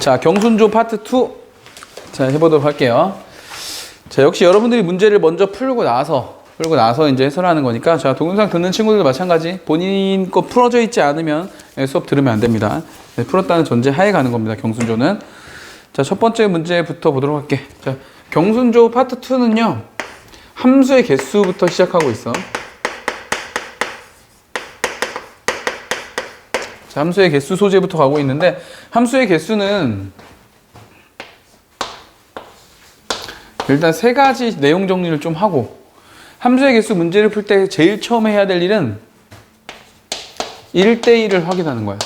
자, 경순조 파트 2. 자, 해보도록 할게요. 자, 역시 여러분들이 문제를 먼저 풀고 나서 이제 해설하는 거니까, 자, 동영상 듣는 친구들도 마찬가지. 본인 거 풀어져 있지 않으면 수업 들으면 안 됩니다. 네, 풀었다는 전제 하에 가는 겁니다, 경순조는. 자, 첫 번째 문제부터 보도록 할게. 자, 경순조 파트 2는요, 함수의 개수부터 시작하고 있어. 자, 함수의 개수 소재부터 가고 있는데, 함수의 개수는 일단 세 가지 내용 정리를 좀 하고, 함수의 개수 문제를 풀 때 제일 처음에 해야 될 일은 1대1을 확인하는 거야.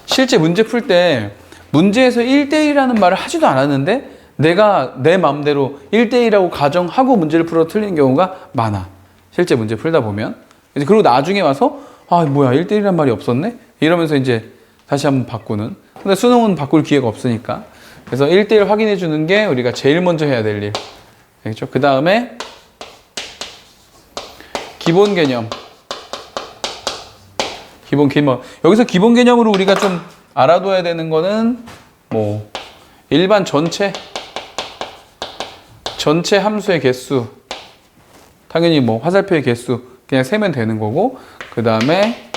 실제 문제 풀 때 문제에서 1대1이라는 말을 하지도 않았는데 내가 내 마음대로 1대1이라고 가정하고 문제를 풀어 틀리는 경우가 많아. 실제 문제 풀다 보면. 그리고 나중에 와서 아, 뭐야, 1대1이라는 말이 없었네? 이러면서 이제 다시 한번 바꾸는. 근데 수능은 바꿀 기회가 없으니까. 그래서 1대1 확인해 주는 게 우리가 제일 먼저 해야 될 일. 알겠죠? 그 다음에 기본 개념. 여기서 기본 개념으로 우리가 좀 알아둬야 되는 거는 뭐 일반 전체 함수의 개수. 당연히 뭐 화살표의 개수 그냥 세면 되는 거고, 그 다음에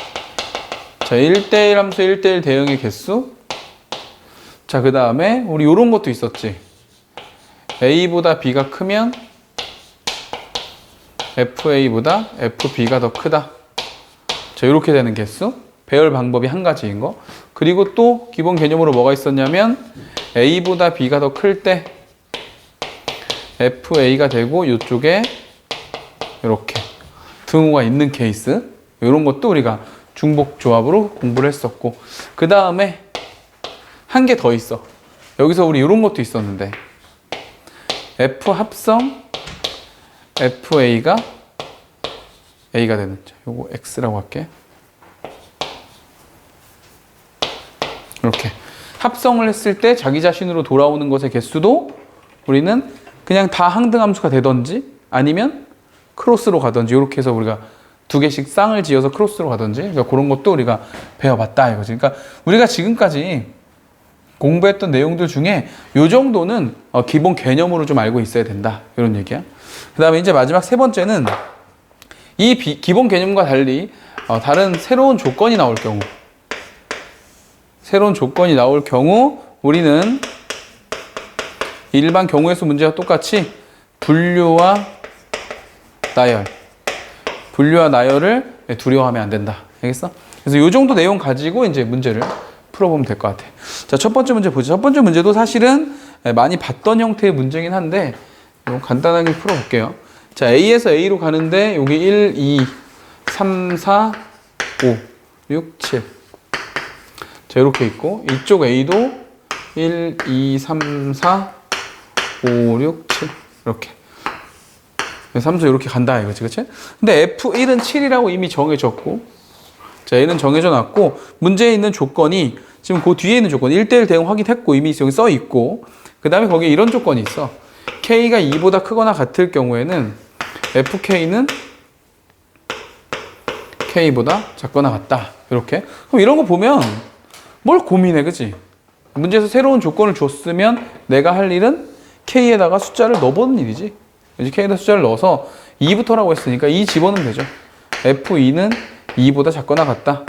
자, 1대1 함수 1대1 대응의 개수. 자, 그 다음에 우리 요런 것도 있었지. A보다 B가 크면 FA보다 FB가 더 크다. 자, 이렇게 되는 개수. 배열 방법이 한 가지인 거. 그리고 또 기본 개념으로 뭐가 있었냐면 A보다 B가 더 클 때 FA가 되고 이쪽에 이렇게 등호가 있는 케이스. 이런 것도 우리가 중복 조합으로 공부를 했었고, 그 다음에 한 개 더 있어. 여기서 우리 이런 것도 있었는데 F 합성 FA가 A가 되는, 요거 X라고 할게. 이렇게 합성을 했을 때 자기 자신으로 돌아오는 것의 개수도 우리는 그냥 다 항등함수가 되던지 아니면 크로스로 가던지, 이렇게 해서 우리가 두 개씩 쌍을 지어서 크로스로 가던지, 그러니까 그런 것도 우리가 배워봤다 이거지. 그러니까 우리가 지금까지 공부했던 내용들 중에 요 정도는 기본 개념으로 좀 알고 있어야 된다, 이런 얘기야. 그 다음에 이제 마지막 세 번째는 이 기본 개념과 달리 다른 새로운 조건이 나올 경우 우리는 일반 경우의 수 문제와 똑같이 분류와 나열을 두려워하면 안 된다. 알겠어? 그래서 이 정도 내용 가지고 이제 문제를 풀어보면 될 것 같아. 자, 첫 번째 문제 보죠. 첫 번째 문제도 사실은 많이 봤던 형태의 문제긴 한데 간단하게 풀어볼게요. 자, A에서 A로 가는데 여기 1, 2, 3, 4, 5, 6, 7. 자, 이렇게 있고 이쪽 A도 1, 2, 3, 4, 5, 6, 7 이렇게. 3수 이렇게 간다 이거지, 그치? 근데 F1은 7이라고 이미 정해졌고, 자, 얘는 정해져 놨고, 문제에 있는 조건이 지금 그 뒤에 있는 조건 1대1 대응 확인했고 이미 여기 써 있고, 그 다음에 거기에 이런 조건이 있어. K가 2보다 크거나 같을 경우에는 FK는 K보다 작거나 같다. 이렇게. 그럼 이런 거 보면 뭘 고민해, 그치? 문제에서 새로운 조건을 줬으면 내가 할 일은 K에다가 숫자를 넣어보는 일이지. K에다 숫자를 넣어서 2부터라고 했으니까 2 집어넣으면 되죠. F2는 2보다 작거나 같다.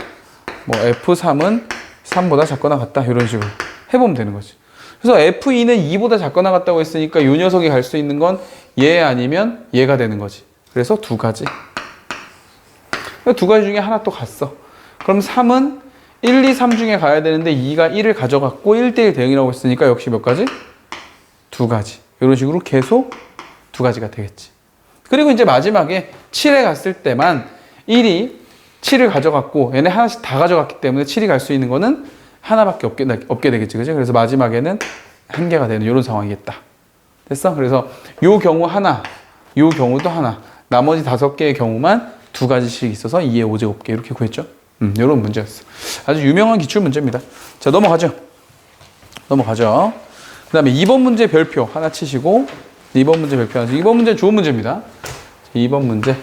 뭐 F3은 3보다 작거나 같다. 이런 식으로 해보면 되는 거지. 그래서 F2는 2보다 작거나 같다고 했으니까 이 녀석이 갈 수 있는 건 얘 아니면 얘가 되는 거지. 그래서 두 가지. 두 가지 중에 하나 또 갔어. 그럼 3은 1, 2, 3 중에 가야 되는데 2가 1을 가져갔고 1대1 대응이라고 했으니까 역시 몇 가지? 두 가지. 이런 식으로 계속 두 가지가 되겠지. 그리고 이제 마지막에 7에 갔을 때만 1이 7을 가져갔고 얘네 하나씩 다 가져갔기 때문에 7이 갈 수 있는 거는 하나밖에 없게 되겠지, 그치? 그래서 마지막에는 한 개가 되는 이런 상황이겠다. 됐어? 그래서 요 경우 하나, 요 경우도 하나, 나머지 5개의 경우만 두 가지씩 있어서 2의 5제곱계 이렇게 구했죠. 이런 문제였어. 아주 유명한 기출 문제입니다. 자, 넘어가죠. 그 다음에 2번 문제 별표 하나 치시고, 2번 문제 별표 하나 치시고, 2번 문제 좋은 문제입니다. 2번 문제.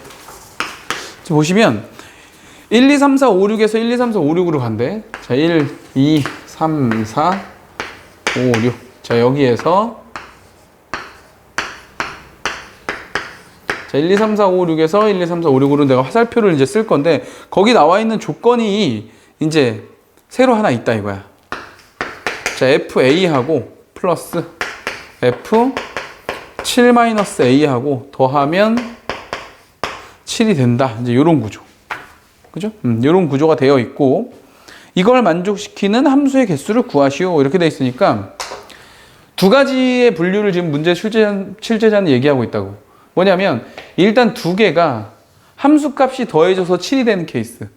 보시면 1, 2, 3, 4, 5, 6에서 1, 2, 3, 4, 5, 6으로 간대. 자, 1, 2, 3, 4, 5, 6. 자, 여기에서 자, 1, 2, 3, 4, 5, 6에서 1, 2, 3, 4, 5, 6으로 내가 화살표를 이제 쓸 건데 거기 나와 있는 조건이 이제 새로 하나 있다 이거야. 자, FA하고 플러스 F 7-A하고 더하면 7이 된다. 이제 요런 구조. 그죠? 요런 구조가 되어 있고 이걸 만족시키는 함수의 개수를 구하시오. 이렇게 되어 있으니까 두 가지의 분류를 지금 문제 출제자는 얘기하고 있다고. 뭐냐면 일단 두 개가 함수값이 더해져서 7이 되는 케이스는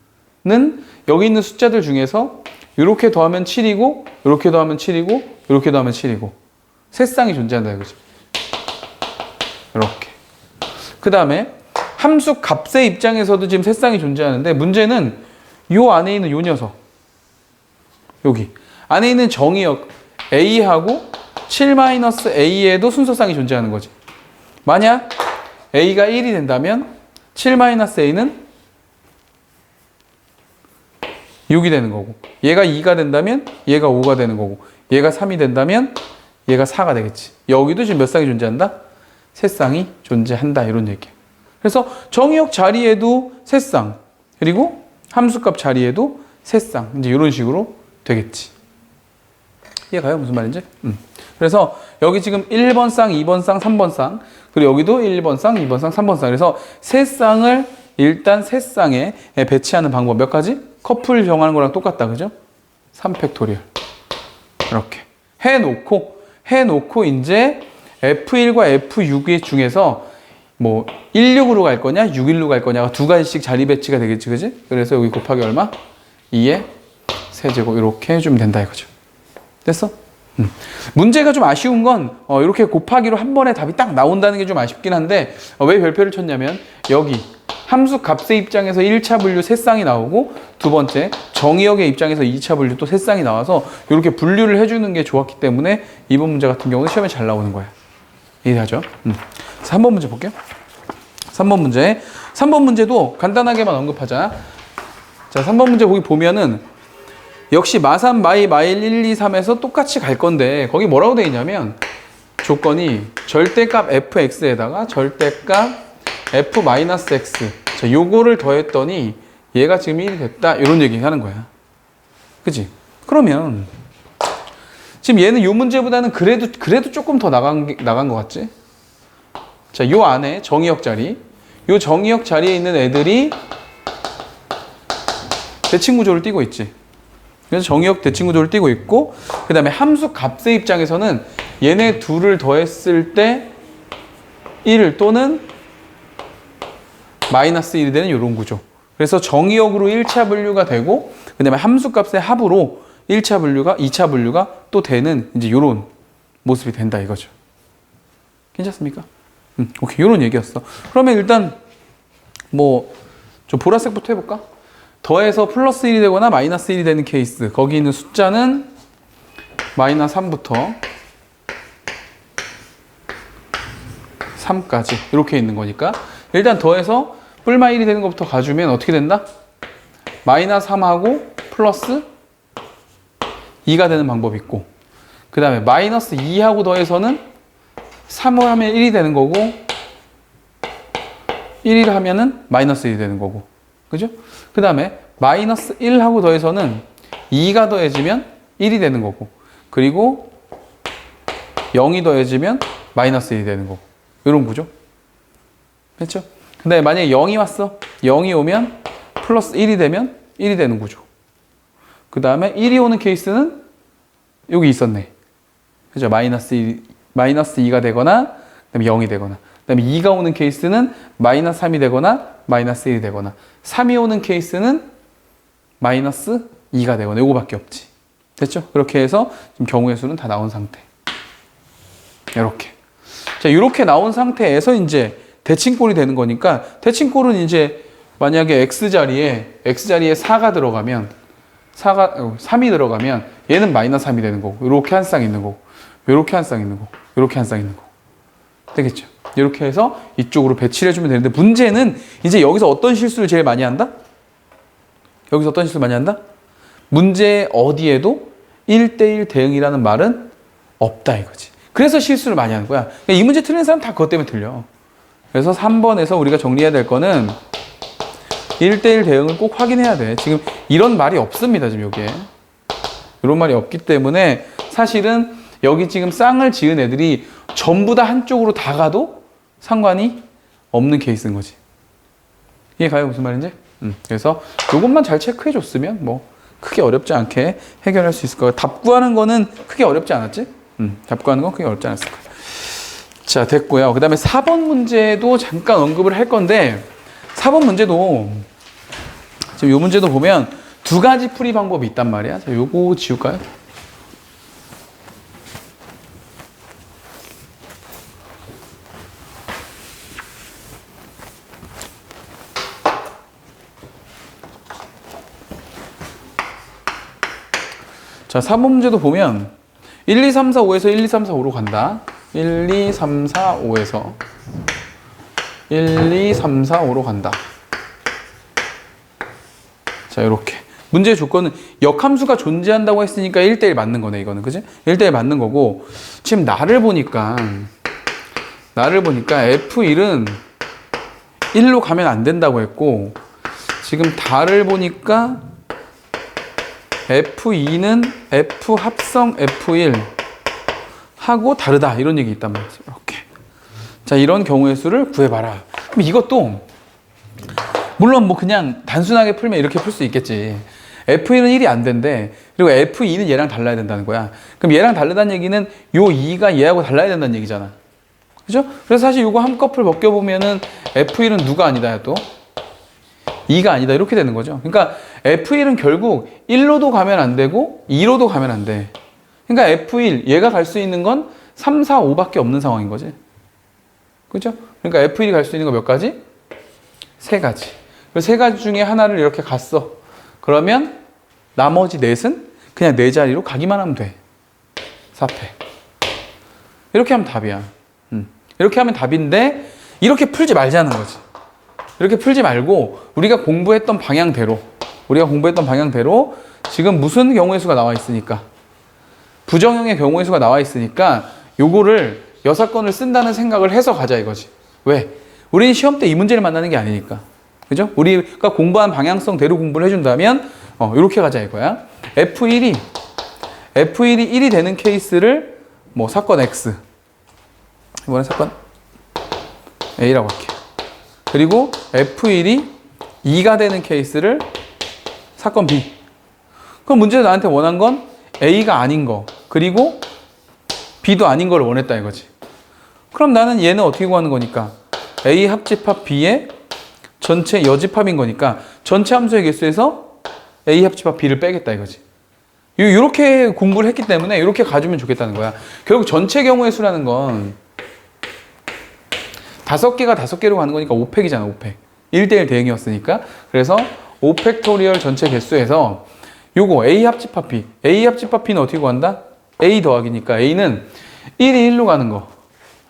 여기 있는 숫자들 중에서 이렇게 더하면 7이고 이렇게 더하면 7이고 이렇게 더하면 7이고 세 쌍이 존재한다 이거지. 이렇게. 그 다음에 함수 값의 입장에서도 지금 세 쌍이 존재하는데 문제는 요 안에 있는 요 녀석 여기 안에 있는 정의역 A하고 7-A에도 순서쌍이 존재하는 거지. 만약 A가 1이 된다면 7-A는 6이 되는 거고 얘가 2가 된다면 얘가 5가 되는 거고 얘가 3이 된다면 얘가 4가 되겠지. 여기도 지금 몇 쌍이 존재한다? 세 쌍이 존재한다 이런 얘기야. 그래서 정의역 자리에도 세 쌍 그리고 함수값 자리에도 세 쌍 이제 이런 식으로 되겠지. 이해가요? 무슨 말인지? 그래서 여기 지금 1번 쌍, 2번 쌍, 3번 쌍 그리고 여기도 1번 쌍, 2번 쌍, 3번 쌍 그래서 세 쌍을 일단 세 쌍에 배치하는 방법 몇 가지? 커플 정하는 거랑 똑같다 그죠? 3팩토리얼 이렇게 해놓고 이제 F1과 F6 중에서 뭐 16으로 갈 거냐 6일로 갈 거냐가 두 가지씩 자리 배치가 되겠지 그지? 그래서 여기 곱하기 얼마? 2의 세제곱 이렇게 해주면 된다 이거죠. 됐어? 문제가 좀 아쉬운 건 이렇게 곱하기로 한 번에 답이 딱 나온다는 게 좀 아쉽긴 한데 왜 별표를 쳤냐면 여기 함수 값의 입장에서 1차 분류 세 쌍이 나오고 두 번째 정의역의 입장에서 2차 분류 또 세 쌍이 나와서 이렇게 분류를 해주는 게 좋았기 때문에 이번 문제 같은 경우는 시험에 잘 나오는 거야. 이해하죠? 3번 문제 볼게요. 3번 문제도 간단하게만 언급하자. 자, 3번 문제 거기 보면은 역시 마삼, 마일 1, 2, 3에서 똑같이 갈 건데 거기 뭐라고 되어 있냐면 조건이 절대값 fx에다가 절대값 f-x 자, 요거를 더했더니 얘가 지금 1이 됐다 이런 얘기 하는 거야. 그치? 그러면 지금 얘는 요 문제보다는 그래도 조금 더 나간 것 같지? 자, 요 안에 정의역 자리 요 정의역 자리에 있는 애들이 대칭 구조를 띠고 있지. 그래서 정의역 대칭 구조를 띠고 있고 그 다음에 함수 값의 입장에서는 얘네 둘을 더했을 때 1 또는 마이너스 1이 되는 이런 구조. 그래서 정의역으로 1차 분류가 되고 그 다음에 함수 값의 합으로 1차 분류가 2차 분류가 또 되는 이제 이런 모습이 된다 이거죠. 괜찮습니까? 오케이, 이런 얘기였어. 그러면 일단 뭐 좀 보라색부터 해볼까? 더해서 플러스 1이 되거나 마이너스 1이 되는 케이스 거기 있는 숫자는 마이너스 3부터 3까지 이렇게 있는 거니까 일단 더해서 뿔마 1이 되는 것부터 가주면 어떻게 된다? 마이너스 3하고 플러스 2가 되는 방법이 있고 그 다음에 마이너스 2하고 더해서는 3을 하면 1이 되는 거고 1을 하면은 마이너스 1이 되는 거고 그죠? 그 다음에 마이너스 1하고 더해서는 2가 더해지면 1이 되는 거고 그리고 0이 더해지면 마이너스 1이 되는 거고 이런 구조. 그렇죠? 근데 만약에 0이 왔어. 0이 오면 플러스 1이 되면 1이 되는 구조. 그 다음에 1이 오는 케이스는 여기 있었네. 그죠? 마이너스 2가 되거나 그다음에 0이 되거나 그 다음에 2가 오는 케이스는 마이너스 3이 되거나 마이너스 1이 되거나 3이 오는 케이스는 마이너스 2가 되거나 요거밖에 없지. 됐죠? 그렇게 해서 지금 경우의 수는 다 나온 상태. 이렇게. 자, 이렇게 나온 상태에서 이제 대칭꼴이 되는 거니까 대칭꼴은 이제 만약에 x자리에 4가 들어가면 3이 들어가면 얘는 마이너스 3이 되는 거고 이렇게 한 쌍 있는 거고 이렇게 한 쌍 있는 거고 이렇게 한 쌍 있는 거고 되겠죠? 이렇게 해서 이쪽으로 배치를 해주면 되는데 문제는 이제 여기서 어떤 실수를 제일 많이 한다? 여기서 어떤 실수 많이 한다? 문제 어디에도 1대1 대응이라는 말은 없다 이거지. 그래서 실수를 많이 하는 거야. 그러니까 이 문제 틀리는 사람 다 그것 때문에 틀려. 그래서 3번에서 우리가 정리해야 될 거는 1대1 대응을 꼭 확인해야 돼. 지금 이런 말이 없습니다. 지금 여기에. 이런 말이 없기 때문에 사실은 여기 지금 쌍을 지은 애들이 전부 다 한쪽으로 다 가도 상관이 없는 케이스인 거지. 이해가요? 무슨 말인지? 그래서 이것만 잘 체크해 줬으면 뭐 크게 어렵지 않게 해결할 수 있을 거예요. 답 구하는 거는 크게 어렵지 않았지? 답 구하는 건 크게 어렵지 않았을 거예요. 자, 됐고요. 그 다음에 4번 문제도 잠깐 언급을 할 건데 4번 문제도 지금 이 문제도 보면 두 가지 풀이 방법이 있단 말이야. 자, 요거 지울까요? 자, 4번 문제도 보면 1, 2, 3, 4, 5에서 1, 2, 3, 4, 5로 간다. 1, 2, 3, 4, 5에서 1, 2, 3, 4, 5로 간다. 자, 이렇게. 문제의 조건은 역함수가 존재한다고 했으니까 1대1 맞는 거네, 이거는. 그지? 1대1 맞는 거고, 지금 나를 보니까 F1은 1로 가면 안 된다고 했고, 지금 다를 보니까 F2는 F 합성 F1 하고 다르다. 이런 얘기 있단 말이지. 이렇게. 자, 이런 경우의 수를 구해봐라. 그럼 이것도 물론 뭐 그냥 단순하게 풀면 이렇게 풀 수 있겠지. F1은 1이 안 된대. 그리고 F2는 얘랑 달라야 된다는 거야. 그럼 얘랑 다르다는 얘기는 요 2가 얘하고 달라야 된다는 얘기잖아. 그죠? 그래서 사실 요거 한꺼풀 벗겨보면은 F1은 누가 아니다, 또? 2가 아니다. 이렇게 되는 거죠. 그러니까 F1은 결국 1로도 가면 안 되고 2로도 가면 안 돼. 그러니까 F1, 얘가 갈 수 있는 건 3, 4, 5밖에 없는 상황인 거지. 그죠? 그러니까 F1이 갈 수 있는 거 몇 가지? 3가지. 그 3가지 중에 하나를 이렇게 갔어. 그러면 나머지 넷은 그냥 네 자리로 가기만 하면 돼. 4패. 이렇게 하면 답이야. 이렇게 하면 답인데 이렇게 풀지 말자는 거지. 이렇게 풀지 말고 우리가 공부했던 방향대로 지금 무슨 경우의 수가 나와 있으니까 부정형의 경우의 수가 나와 있으니까 요거를 여사건을 쓴다는 생각을 해서 가자 이거지. 왜? 우리는 시험 때 이 문제를 만나는 게 아니니까. 그죠? 우리가 공부한 방향성대로 공부를 해준다면 이렇게 가자 이거야. F1이 1이 되는 케이스를 뭐 사건 X, 이번엔 사건 A라고 할게. 그리고 F1이 2가 되는 케이스를 사건 B. 그럼 문제에서 나한테 원한 건 A가 아닌 거, 그리고 B도 아닌 걸 원했다 이거지. 그럼 나는 얘는 어떻게 구하는 거니까? A 합집합 B의 전체 여집합인 거니까 전체 함수의 개수에서 A 합집합 B를 빼겠다 이거지. 이렇게 공부를 했기 때문에 이렇게 가주면 좋겠다는 거야. 결국 전체 경우의 수라는 건 5개가 5개로 가는 거니까 5팩이잖아, 5팩. 1대1 대응이었으니까. 그래서 5팩토리얼 전체 개수에서 요거 A 합집합 B. A 합집합 B는 어떻게 구한다? A 더하기니까 A는 1이 1로 가는 거.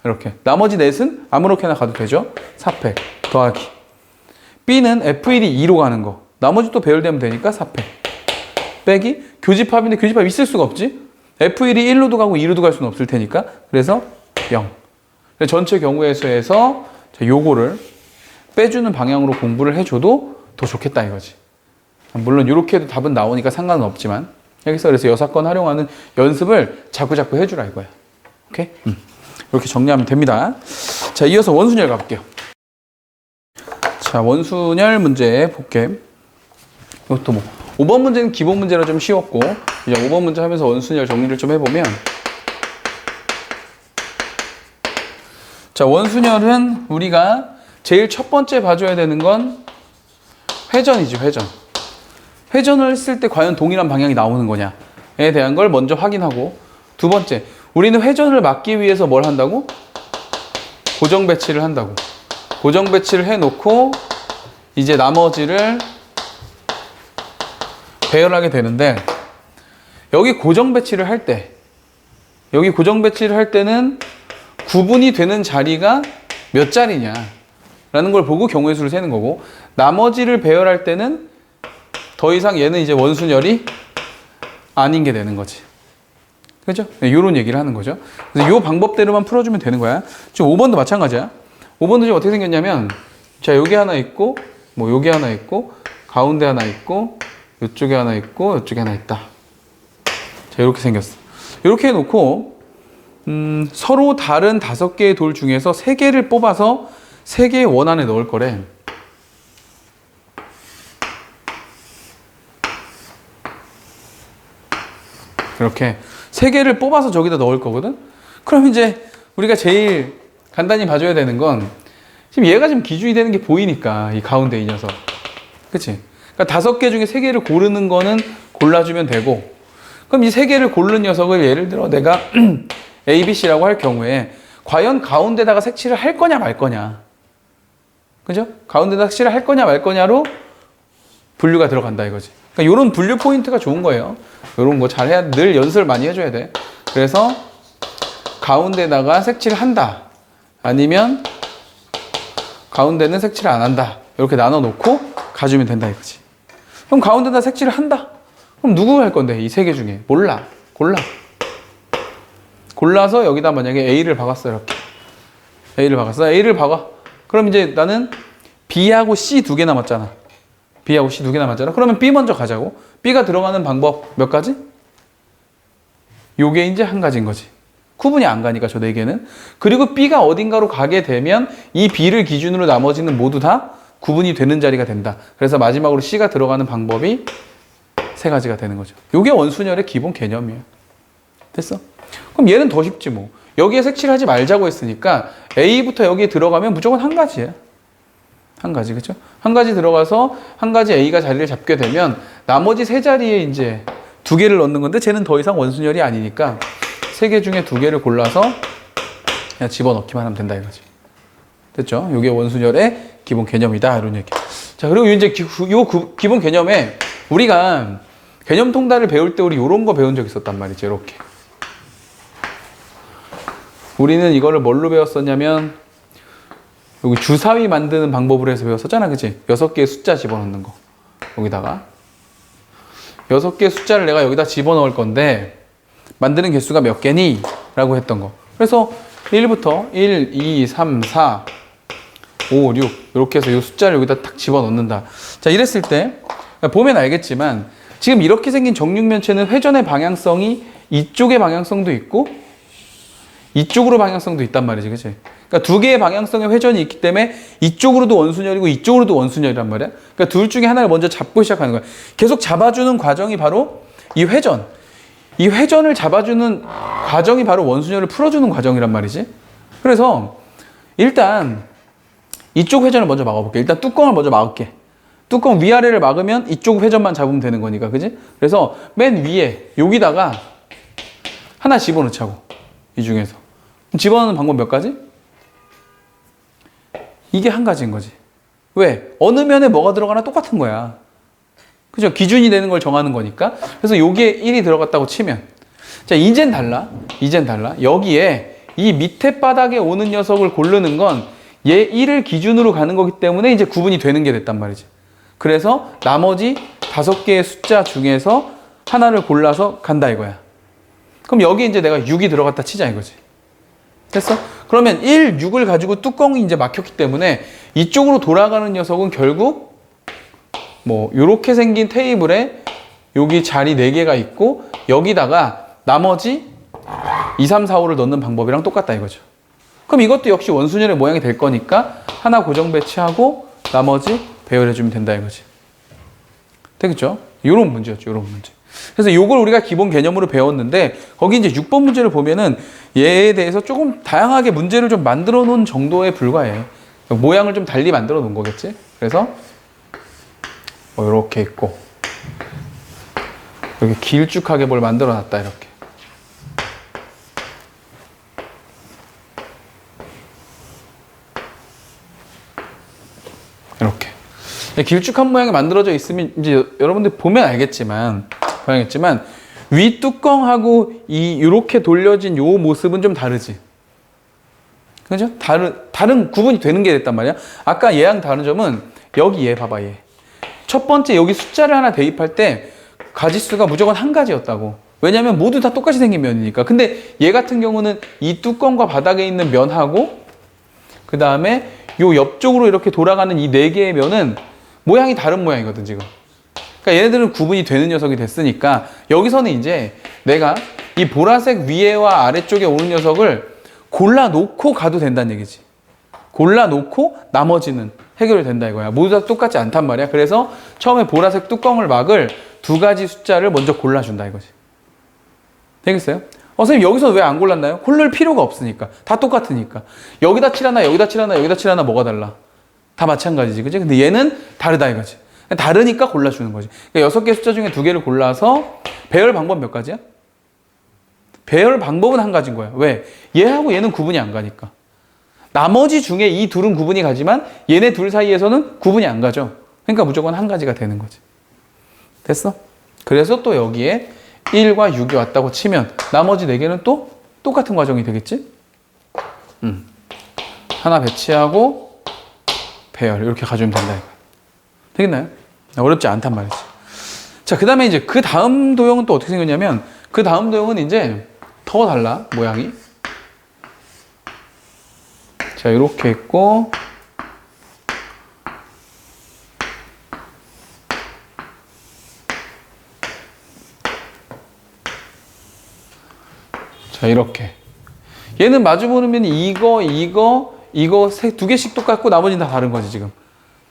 이렇게. 나머지 넷은 아무렇게나 가도 되죠? 4팩 더하기. B는 F1이 2로 가는 거. 나머지 또 배열되면 되니까 4팩. 빼기. 교집합인데 교집합 있을 수가 없지? F1이 1로도 가고 2로도 갈 수는 없을 테니까. 그래서 0. 전체 경우의 수에서 요거를 빼주는 방향으로 공부를 해줘도 더 좋겠다 이거지. 물론 이렇게 해도 답은 나오니까 상관은 없지만 여기서 그래서 여사건 활용하는 연습을 자꾸자꾸 해주라 이거야. 오케이? 이렇게 정리하면 됩니다. 자, 이어서 원순열 가볼게요. 자, 원순열 문제 볼게. 이것도 뭐 5번 문제는 기본 문제라 좀 쉬웠고 이제 5번 문제 하면서 원순열 정리를 좀 해보면, 자, 원순열은 우리가 제일 첫 번째 봐줘야 되는 건 회전이지, 회전. 회전을 쓸 때 과연 동일한 방향이 나오는 거냐에 대한 걸 먼저 확인하고, 두 번째, 우리는 회전을 막기 위해서 뭘 한다고? 고정 배치를 한다고. 고정 배치를 해놓고 이제 나머지를 배열하게 되는데, 여기 고정 배치를 할 때는 구분이 되는 자리가 몇 자리냐 라는 걸 보고 경우의 수를 세는 거고, 나머지를 배열할 때는 더 이상 얘는 이제 원순열이 아닌 게 되는 거지. 그죠? 네, 요런 얘기를 하는 거죠. 그래서 요 방법대로만 풀어주면 되는 거야. 지금 5번도 마찬가지야. 5번도 지금 어떻게 생겼냐면, 자, 여기 하나 있고, 뭐, 여기 하나 있고, 가운데 하나 있고, 이쪽에 하나 있고, 이쪽에 하나 있다. 자, 이렇게 생겼어. 이렇게 해놓고, 서로 다른 5개의 돌 중에서 3개를 뽑아서 3개의 원 안에 넣을 거래. 이렇게 3개를 뽑아서 저기다 넣을 거거든? 그럼 이제 우리가 제일 간단히 봐줘야 되는 건 지금 얘가 지금 기준이 되는 게 보이니까 이 가운데 이 녀석. 그치? 그러니까 5개 중에 3개를 고르는 거는 골라주면 되고, 그럼 이 3개를 고른 녀석을 예를 들어 내가 A, B, C라고 할 경우에 과연 가운데다가 색칠을 할 거냐 말 거냐. 그죠? 가운데다가 색칠을 할 거냐 말 거냐로 분류가 들어간다 이거지. 그러니까 이런 분류 포인트가 좋은 거예요. 이런 거 잘해야, 늘 연습을 많이 해줘야 돼. 그래서 가운데다가 색칠을 한다. 아니면 가운데는 색칠을 안 한다. 이렇게 나눠 놓고 가주면 된다 이거지. 그럼 가운데다 색칠을 한다. 그럼 누구 할 건데? 이 3개 중에. 몰라. 골라서 여기다 만약에 A를 박았어. 이렇게. A를 박았어. A를 박아. 그럼 이제 나는 B하고 C 2개 남았잖아. B하고 C 2개 남았잖아. 그러면 B 먼저 가자고. B가 들어가는 방법 몇 가지? 요게 이제 한 가지인 거지. 구분이 안 가니까 저 4개는. 그리고 B가 어딘가로 가게 되면 이 B를 기준으로 나머지는 모두 다 구분이 되는 자리가 된다. 그래서 마지막으로 C가 들어가는 방법이 3가지가 되는 거죠. 요게 원순열의 기본 개념이에요. 됐어? 그럼 얘는 더 쉽지 뭐. 여기에 색칠하지 말자고 했으니까 A부터 여기에 들어가면 무조건 한 가지예요. 한 가지, 그죠? 한 가지 들어가서 한 가지 A가 자리를 잡게 되면 나머지 3자리에 이제 2개를 넣는 건데 쟤는 더 이상 원순열이 아니니까 3개 중에 2개를 골라서 그냥 집어넣기만 하면 된다 이거지. 됐죠? 이게 원순열의 기본 개념이다 이런 얘기. 자, 그리고 이제 기본 개념에 우리가 개념 통달을 배울 때 우리 이런 거 배운 적 있었단 말이죠. 이렇게. 우리는 이거를 뭘로 배웠었냐면 여기 주사위 만드는 방법으로 해서 배웠었잖아. 그치? 6개의 숫자 집어넣는 거. 여기다가 6개의 숫자를 내가 여기다 집어넣을 건데 만드는 개수가 몇 개니? 라고 했던 거. 그래서 1부터 1, 2, 3, 4, 5, 6 이렇게 해서 이 숫자를 여기다 딱 집어넣는다. 자, 이랬을 때 보면 알겠지만 지금 이렇게 생긴 정육면체는 회전의 방향성이 이쪽의 방향성도 있고 이쪽으로 방향성도 있단 말이지. 그치? 그러니까 2개의 방향성의 회전이 있기 때문에 이쪽으로도 원순열이고 이쪽으로도 원순열이란 말이야. 그러니까 둘 중에 하나를 먼저 잡고 시작하는 거야. 계속 잡아주는 과정이 바로 이 회전. 이 회전을 잡아주는 과정이 바로 원순열을 풀어주는 과정이란 말이지. 그래서 일단 이쪽 회전을 먼저 막아볼게. 일단 뚜껑을 먼저 막을게. 뚜껑 위아래를 막으면 이쪽 회전만 잡으면 되는 거니까. 그지? 그래서 맨 위에 여기다가 하나 집어넣자고. 이 중에서. 집어넣는 방법 몇 가지? 이게 한 가지인 거지. 왜? 어느 면에 뭐가 들어가나 똑같은 거야. 그죠? 기준이 되는 걸 정하는 거니까. 그래서 여기에 1이 들어갔다고 치면. 자, 이젠 달라. 여기에 이 밑에 바닥에 오는 녀석을 고르는 건 얘 1을 기준으로 가는 거기 때문에 이제 구분이 되는 게 됐단 말이지. 그래서 나머지 5개의 숫자 중에서 하나를 골라서 간다 이거야. 그럼 여기 이제 내가 6이 들어갔다 치자 이거지. 됐어? 그러면 1, 6을 가지고 뚜껑이 이제 막혔기 때문에 이쪽으로 돌아가는 녀석은 결국 뭐 요렇게 생긴 테이블에 여기 자리 4개가 있고 여기다가 나머지 2, 3, 4, 5를 넣는 방법이랑 똑같다 이거죠. 그럼 이것도 역시 원순열의 모양이 될 거니까 하나 고정 배치하고 나머지 배열해주면 된다 이거지. 되겠죠? 요런 문제였죠. 요런 문제. 그래서 요걸 우리가 기본 개념으로 배웠는데 거기 이제 6번 문제를 보면은 얘에 대해서 조금 다양하게 문제를 좀 만들어 놓은 정도에 불과해. 모양을 좀 달리 만들어 놓은 거겠지? 그래서 뭐 이렇게 있고 이렇게 길쭉하게 뭘 만들어 놨다 이렇게. 이렇게 길쭉한 모양이 만들어져 있으면 이제 여러분들 보면 알겠지만 위 뚜껑하고 이렇게 돌려진 요 모습은 좀 다르지. 그죠? 다른 구분이 되는 게 됐단 말이야. 아까 얘랑 다른 점은 여기 얘 봐봐 얘. 첫 번째 여기 숫자를 하나 대입할 때 가지수가 무조건 한 가지였다고. 왜냐면 모두 다 똑같이 생긴 면이니까. 근데 얘 같은 경우는 이 뚜껑과 바닥에 있는 면하고 그 다음에 요 옆쪽으로 이렇게 돌아가는 이 네 개의 면은 모양이 다른 모양이거든 지금. 그러니까 얘네들은 구분이 되는 녀석이 됐으니까 여기서는 이제 내가 이 보라색 위에와 아래쪽에 오는 녀석을 골라놓고 가도 된다는 얘기지. 골라놓고 나머지는 해결이 된다 이거야. 모두 다 똑같지 않단 말이야. 그래서 처음에 보라색 뚜껑을 막을 두 가지 숫자를 먼저 골라준다 이거지. 되겠어요? 선생님 여기서 왜 안 골랐나요? 고를 필요가 없으니까. 다 똑같으니까. 여기다 칠하나 여기다 칠하나 여기다 칠하나 뭐가 달라? 다 마찬가지지. 그치? 근데 얘는 다르다 이거지. 다르니까 골라주는 거지. 그러니까 6개 숫자 중에 2개를 골라서 배열 방법 몇 가지야? 배열 방법은 한 가지인 거야. 왜? 얘하고 얘는 구분이 안 가니까. 나머지 중에 이 둘은 구분이 가지만 얘네 둘 사이에서는 구분이 안 가죠. 그러니까 무조건 한 가지가 되는 거지. 됐어? 그래서 또 여기에 1과 6이 왔다고 치면 나머지 4개는 또 똑같은 과정이 되겠지? 하나 배치하고 배열 이렇게 가져오면 된다 이거. 되겠나요? 어렵지 않단 말이지. 자, 그 다음에 이제 그 다음 도형은 또 어떻게 생겼냐면 그 다음 도형은 이제 더 달라 모양이. 자, 이렇게 있고 자, 이렇게 얘는 마주보면 이거 두 개씩 똑같고 나머지는 다 다른 거지 지금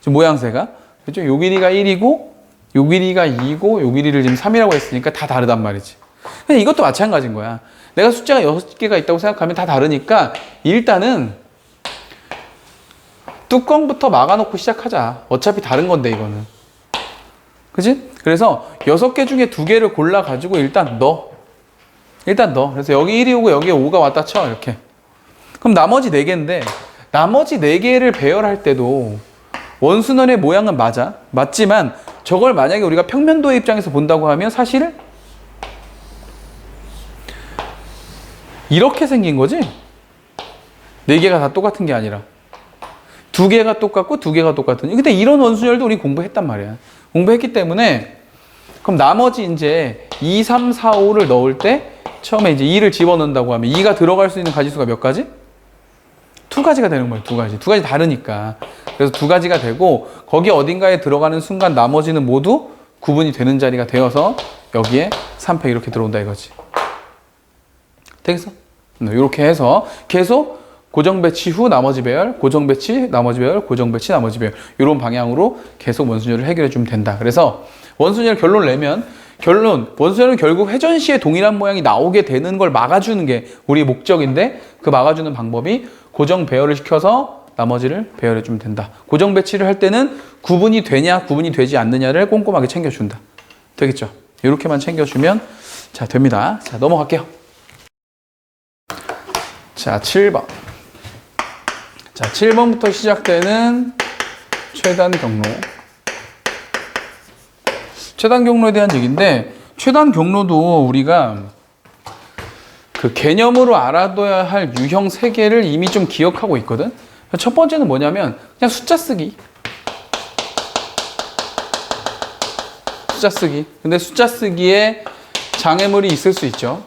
모양새가. 그렇죠? 요 길이가 1이고 요 길이가 2고 요 길이를 지금 3이라고 했으니까 다 다르단 말이지. 근데 이것도 마찬가지인 거야. 내가 숫자가 6개가 있다고 생각하면 다 다르니까 일단은 뚜껑부터 막아놓고 시작하자. 어차피 다른 건데 이거는. 그치? 그래서 6개 중에 2개를 골라가지고 일단 넣어. 그래서 여기 1이 오고 여기에 5가 왔다 쳐. 이렇게. 그럼 나머지 4개인데 나머지 4개를 배열할 때도 원순원의 모양은 맞지만 저걸 만약에 우리가 평면도의 입장에서 본다고 하면 사실 이렇게 생긴 거지? 4개가 다 똑같은 게 아니라 2개가 똑같고 2개가 똑같은. 근데 이런 원순열도 우리 공부했단 말이야. 공부했기 때문에 그럼 나머지 이제 2, 3, 4, 5를 넣을 때 처음에 이제 2를 집어넣는다고 하면 2가 들어갈 수 있는 가지수가 몇 가지? 2가지가 되는 거예요. 2가지 다르니까. 그래서 2가지가 되고 거기 어딘가에 들어가는 순간 나머지는 모두 구분이 되는 자리가 되어서 여기에 3팩 이렇게 들어온다 이거지. 되겠어? 이렇게 해서 계속 고정 배치 후 나머지 배열, 고정 배치, 나머지 배열, 고정 배치, 나머지 배열 이런 방향으로 계속 원순열을 해결해 주면 된다. 그래서 원순열 결론을 내면 원순열은 결국 회전 시에 동일한 모양이 나오게 되는 걸 막아주는 게 우리의 목적인데 그 막아주는 방법이 고정 배열을 시켜서 나머지를 배열해 주면 된다. 고정 배치를 할 때는 구분이 되냐 구분이 되지 않느냐를 꼼꼼하게 챙겨준다. 되겠죠? 이렇게만 챙겨주면 자 됩니다. 자 넘어갈게요. 자 7번. 자 7번부터 시작되는 최단 경로. 최단 경로에 대한 얘기인데 최단 경로도 우리가 그 개념으로 알아둬야 할 유형 3개를 이미 좀 기억하고 있거든. 첫 번째는 뭐냐면 그냥 숫자 쓰기. 근데 숫자 쓰기에 장애물이 있을 수 있죠.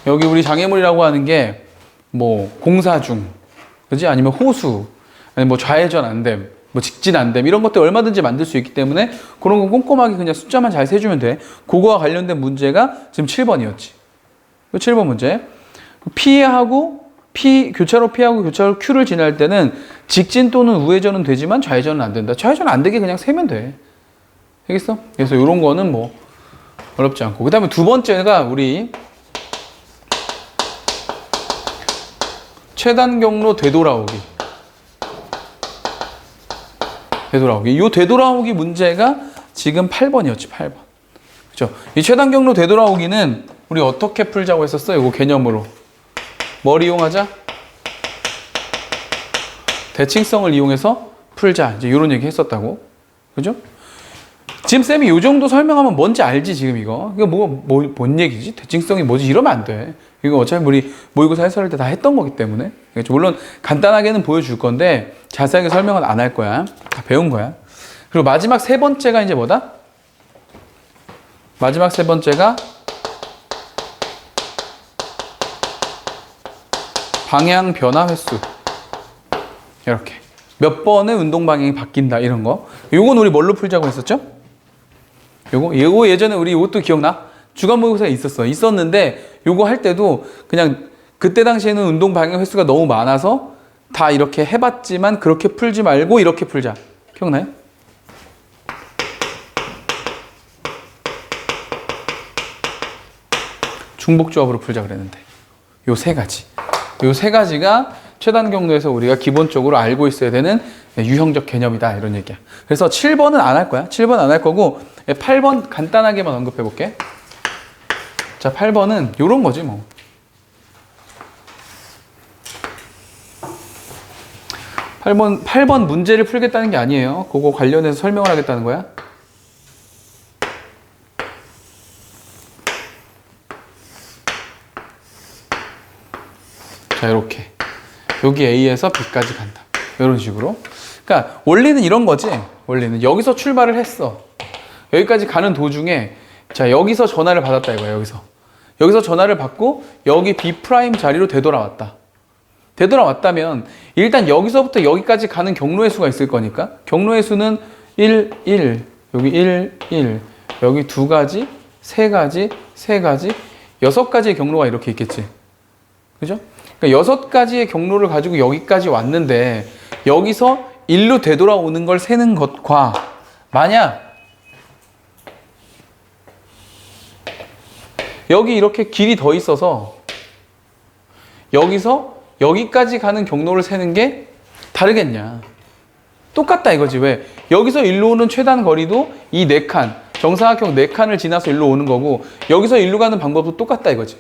여기 우리 장애물이라고 하는 게 뭐 공사 중, 그지? 아니면 호수, 아니면 뭐 좌회전 안 됨, 뭐 직진 안 됨, 이런 것들 얼마든지 만들 수 있기 때문에 그런 거 꼼꼼하게 그냥 숫자만 잘 세주면 돼. 그거와 관련된 문제가 지금 7번이었지. 7번 문제. 교차로 P하고 교차로 Q를 지날 때는 직진 또는 우회전은 되지만 좌회전은 안 된다. 좌회전 안 되게 그냥 세면 돼. 알겠어? 그래서 이런 거는 뭐 어렵지 않고. 그 다음에 두 번째가 우리 최단 경로 되돌아오기. 이 되돌아오기 문제가 지금 8번이었지, 8번. 그죠? 이 최단 경로 되돌아오기는 우리 어떻게 풀자고 했었어? 이거 개념으로. 뭘 이용하자? 대칭성을 이용해서 풀자. 이제 이런 얘기 했었다고. 그죠? 지금 쌤이 이 정도 설명하면 뭔지 알지, 지금 이거? 이거 뭔 얘기지? 대칭성이 뭐지? 이러면 안 돼. 이거 어차피 우리 모의고사 해설할 때 다 했던 거기 때문에. 물론 간단하게는 보여줄 건데 자세하게 설명은 안 할 거야. 다 배운 거야. 그리고 마지막 세 번째가 이제 뭐다? 마지막 세 번째가 방향 변화 횟수. 이렇게. 몇 번의 운동 방향이 바뀐다, 이런 거. 요건 우리 뭘로 풀자고 했었죠? 요거 예전에 우리 이것도 기억나? 주간 모의고사에 있었는데 요거 할 때도 그냥 그때 당시에는 운동 방향 횟수가 너무 많아서 다 이렇게 해봤지만 그렇게 풀지 말고 이렇게 풀자. 기억나요? 중복조합으로 풀자 그랬는데 요 세 가지. 요 세 가지가 최단 경로에서 우리가 기본적으로 알고 있어야 되는 유형적 개념이다, 이런 얘기야. 그래서 7번은 안 할 거야. 7번 안 할 거고 8번 간단하게만 언급해 볼게. 자, 8번은 요런 거지 뭐. 8번 문제를 풀겠다는 게 아니에요. 그거 관련해서 설명을 하겠다는 거야. 자, 이렇게. 여기 A에서 B까지 간다. 이런 식으로. 그러니까 원리는 이런 거지. 원리는 여기서 출발을 했어. 여기까지 가는 도중에 자, 여기서 전화를 받았다 이거야. 여기서 전화를 받고 여기 B' 자리로 되돌아왔다. 되돌아왔다면 일단 여기서부터 여기까지 가는 경로의 수가 있을 거니까 경로의 수는 1, 1, 여기 1, 1, 여기 2가지, 3가지, 3가지, 6가지의 경로가 이렇게 있겠지. 그죠? 그러니까 6가지의 경로를 가지고 여기까지 왔는데 여기서 1로 되돌아오는 걸 세는 것과 만약 여기 이렇게 길이 더 있어서 여기서 여기까지 가는 경로를 세는 게 다르겠냐. 똑같다 이거지. 왜? 여기서 일로 오는 최단 거리도 이 4칸, 정사각형 4칸을 지나서 일로 오는 거고 여기서 일로 가는 방법도 똑같다 이거지.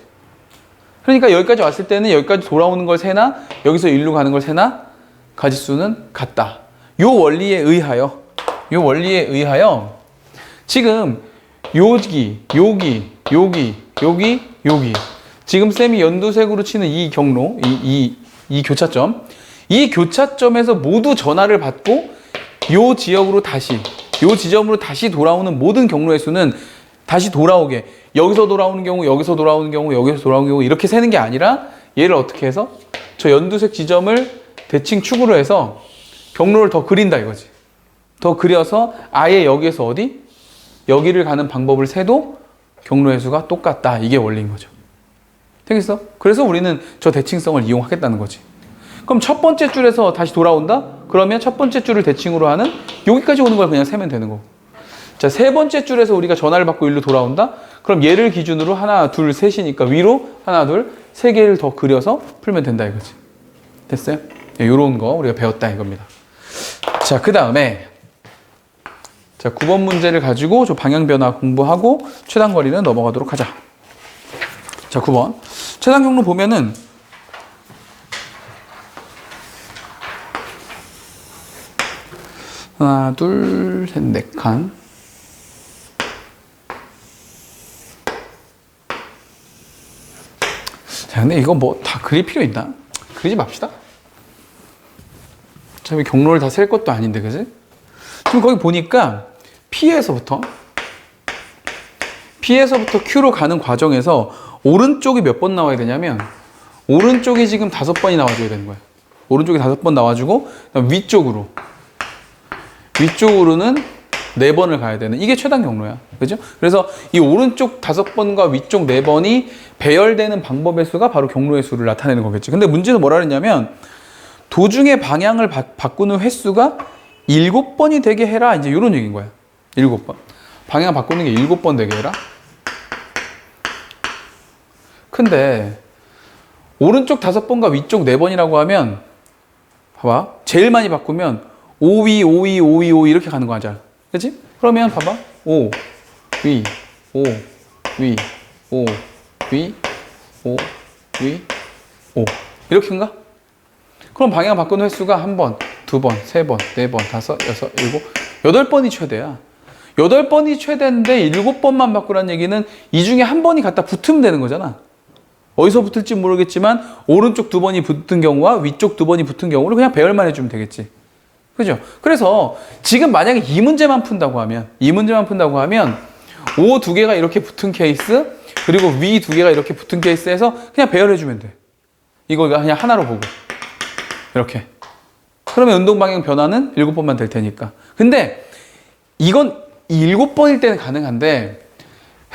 그러니까 여기까지 왔을 때는 여기까지 돌아오는 걸 세나 여기서 일로 가는 걸 세나 가지수는 같다. 요 원리에 의하여 지금 여기 지금 쌤이 연두색으로 치는 이 경로, 이 교차점, 이 교차점에서 모두 전화를 받고 요 지역으로 요 지점으로 다시 돌아오는 모든 경로의 수는 다시 돌아오게 여기서 돌아오는 경우, 여기서 돌아오는 경우, 여기서 돌아오는 경우 이렇게 세는 게 아니라 얘를 어떻게 해서 저 연두색 지점을 대칭 축으로 해서 경로를 더 그린다 이거지. 더 그려서 아예 여기에서 어디? 여기를 가는 방법을 세도 경로의 수가 똑같다. 이게 원리인 거죠. 되겠어? 그래서 우리는 저 대칭성을 이용하겠다는 거지. 그럼 첫 번째 줄에서 다시 돌아온다? 그러면 첫 번째 줄을 대칭으로 하는 여기까지 오는 걸 그냥 세면 되는 거고. 자, 세 번째 줄에서 우리가 전화를 받고 일로 돌아온다? 그럼 얘를 기준으로 하나, 둘, 셋이니까 위로 하나, 둘, 세 개를 더 그려서 풀면 된다 이거지. 됐어요? 네, 요런 거 우리가 배웠다 이겁니다. 자, 그 다음에 자, 9번 문제를 가지고 저 방향 변화 공부하고 최단 거리는 넘어가도록 하자. 자, 9번. 최단 경로 보면은 하나, 둘, 셋, 4칸. 자, 근데 이거 뭐 다 그릴 필요 있나? 그리지 맙시다. 어차피 경로를 다 셀 것도 아닌데, 그지? 지금 거기 보니까 P에서부터 Q로 가는 과정에서 오른쪽이 몇 번 나와야 되냐면 오른쪽이 지금 5번이 나와줘야 되는 거야. 오른쪽이 5번 나와주고 위쪽으로는 4번을 가야 되는 이게 최단 경로야. 그죠? 그래서 이 오른쪽 5번과 위쪽 4번이 배열되는 방법의 수가 바로 경로의 수를 나타내는 거겠지. 근데 문제는 뭐라 그랬냐면 도중에 방향을 바꾸는 횟수가 7번이 되게 해라. 이제 이런 얘기인 거야. 7번. 방향 바꾸는 게 7번 되게 해라. 근데 오른쪽 5번과 위쪽 4번이라고 하면 봐봐. 제일 많이 바꾸면 5위, 5위, 5위, 5위 이렇게 가는 거 하잖아. 그치? 그러면 봐봐. 5, 위, 5, 위, 5, 위, 5, 위, 5 이렇게인가? 그럼 방향 바꾸는 횟수가 1번, 2번, 3번, 4번, 5, 6, 7, 8번이 최대야. 8번이 최대인데 7번만 바꾸라는 얘기는 이 중에 한 번이 갖다 붙으면 되는 거잖아. 어디서 붙을지 모르겠지만 오른쪽 2번이 붙은 경우와 위쪽 2번이 붙은 경우를 그냥 배열만 해주면 되겠지. 그죠? 그래서 지금 만약에 이 문제만 푼다고 하면 O 두 개가 이렇게 붙은 케이스, 그리고 위 두 개가 이렇게 붙은 케이스에서 그냥 배열해주면 돼. 이거 그냥 하나로 보고. 이렇게. 그러면 운동 방향 변화는 7번만 될 테니까. 근데 이건 7번일 때는 가능한데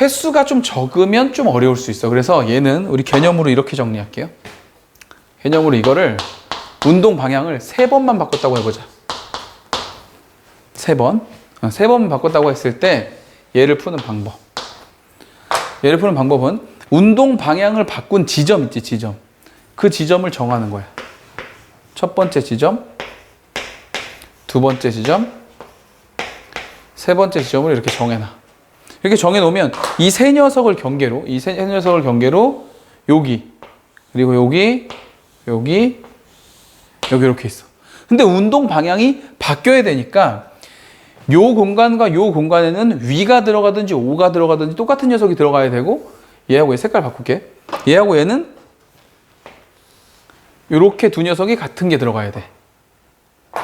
횟수가 좀 적으면 좀 어려울 수 있어. 그래서 얘는 우리 개념으로 이렇게 정리할게요. 개념으로 이거를 운동 방향을 3번만 바꿨다고 해보자. 3번. 3번만 바꿨다고 했을 때 얘를 푸는 방법. 얘를 푸는 방법은 운동 방향을 바꾼 지점 있지, 지점. 그 지점을 정하는 거야. 첫 번째 지점, 두 번째 지점, 세 번째 지점을 이렇게 정해놔. 이렇게 정해놓으면 이 세 녀석을 경계로 여기, 그리고 여기 이렇게 있어. 근데 운동 방향이 바뀌어야 되니까 요 공간과 요 공간에는 위가 들어가든지 오가 들어가든지 똑같은 녀석이 들어가야 되고, 얘하고 얘 색깔 바꿀게. 얘하고 얘는 요렇게 두 녀석이 같은 게 들어가야 돼.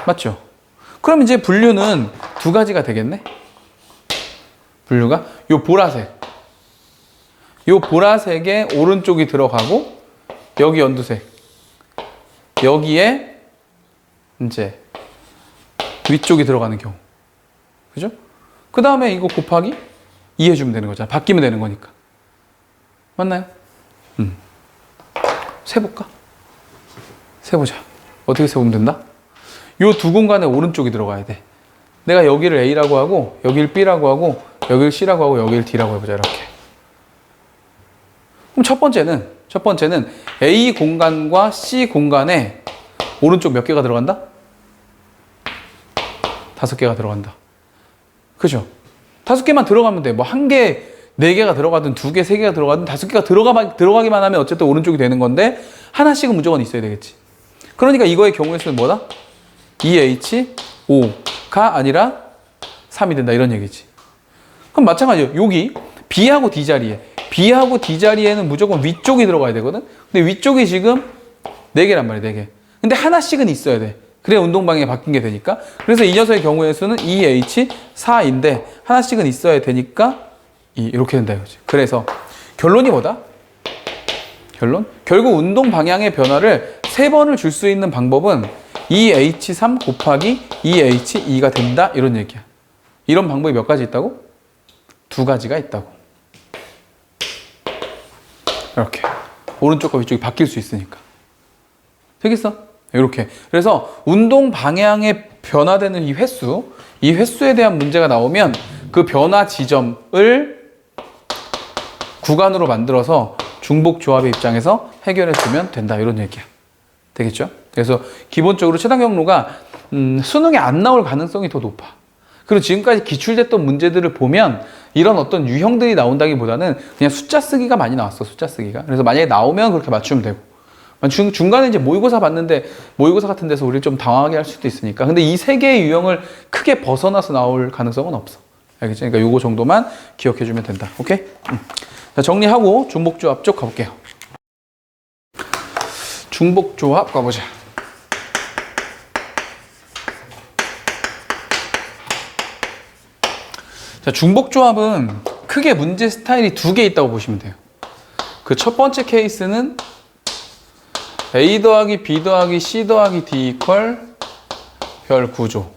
맞죠? 그럼 이제 분류는 두 가지가 되겠네? 분류가 요 보라색에 오른쪽이 들어가고, 여기 연두색, 여기에 이제 위쪽이 들어가는 경우. 그죠? 그 다음에 이거 곱하기 2 해주면 되는 거잖아. 바뀌면 되는 거니까. 맞나요? 세볼까? 세보자. 어떻게 세우면 된다? 요 두 공간에 오른쪽이 들어가야 돼. 내가 여기를 A라고 하고, 여기를 B라고 하고, 여기를 C라고 하고, 여기를 D라고 해보자. 이렇게. 그럼 첫 번째는 A 공간과 C 공간에 오른쪽 몇 개가 들어간다? 5개가 들어간다. 그죠? 5개만 들어가면 돼. 뭐 1개, 4개가 들어가든 2개, 3개가 들어가든 5개가 들어가기만 하면 어쨌든 오른쪽이 되는 건데, 하나씩은 무조건 있어야 되겠지. 그러니까 이거의 경우의 수는 뭐다? 2H5가 아니라 3이 된다. 이런 얘기지. 그럼 마찬가지로 여기 B하고 D 자리에는 무조건 위쪽이 들어가야 되거든. 근데 위쪽이 지금 4개란 말이야. 4개. 근데 하나씩은 있어야 돼. 그래야 운동 방향이 바뀐 게 되니까. 그래서 이 녀석의 경우의 수는 2H4인데 하나씩은 있어야 되니까 이렇게 된다 이거지. 그래서 결론이 뭐다? 결국 운동 방향의 변화를 3번을 줄 수 있는 방법은 2H3 곱하기 2H2가 된다. 이런 얘기야. 이런 방법이 몇 가지 있다고? 2가지가 있다고. 이렇게. 오른쪽과 위쪽이 바뀔 수 있으니까. 되겠어? 이렇게. 그래서 운동 방향에 변화되는 이 횟수에 대한 문제가 나오면 그 변화 지점을 구간으로 만들어서 중복 조합의 입장에서 해결해 주면 된다. 이런 얘기야. 되겠죠? 그래서 기본적으로 최단 경로가 수능에 안 나올 가능성이 더 높아. 그리고 지금까지 기출됐던 문제들을 보면 이런 어떤 유형들이 나온다기보다는 그냥 숫자 쓰기가 많이 나왔어. 숫자 쓰기가. 그래서 만약에 나오면 그렇게 맞추면 되고, 중간에 이제 모의고사 봤는데 모의고사 같은 데서 우리를 좀 당황하게 할 수도 있으니까. 근데 이 세 개의 유형을 크게 벗어나서 나올 가능성은 없어. 알겠지? 그러니까 요거 정도만 기억해 주면 된다. 오케이? 자, 정리하고 중복조합 쪽 가볼게요. 중복조합 가보자. 자, 중복조합은 크게 문제 스타일이 2개 있다고 보시면 돼요. 그 첫 번째 케이스는 A 더하기 B 더하기 C 더하기 D 이퀄 별 구조.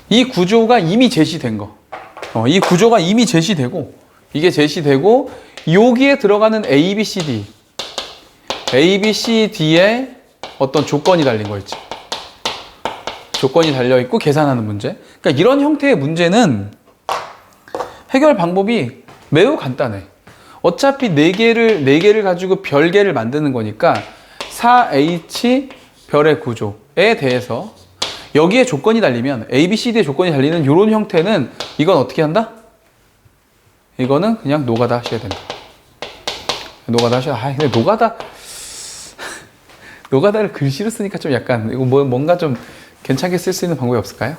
이 구조가 이미 제시된 거. 이 구조가 이미 제시되고, 이게 제시되고, 여기에 들어가는 A, B, C, D. A, B, C, D에 어떤 조건이 달린 거 있지. 조건이 달려있고 계산하는 문제. 그러니까 이런 형태의 문제는 해결 방법이 매우 간단해. 어차피 4개를 가지고 별개를 만드는 거니까 4H 별의 구조에 대해서 여기에 조건이 달리면 A, B, C, D의 조건이 달리는 이런 형태는 이건 어떻게 한다? 이거는 그냥 노가다 하셔야 된다. 노가다 하셔야. 근데 노가다를 글씨로 쓰니까 좀 약간 이거 뭔가 좀 괜찮게 쓸 수 있는 방법이 없을까요?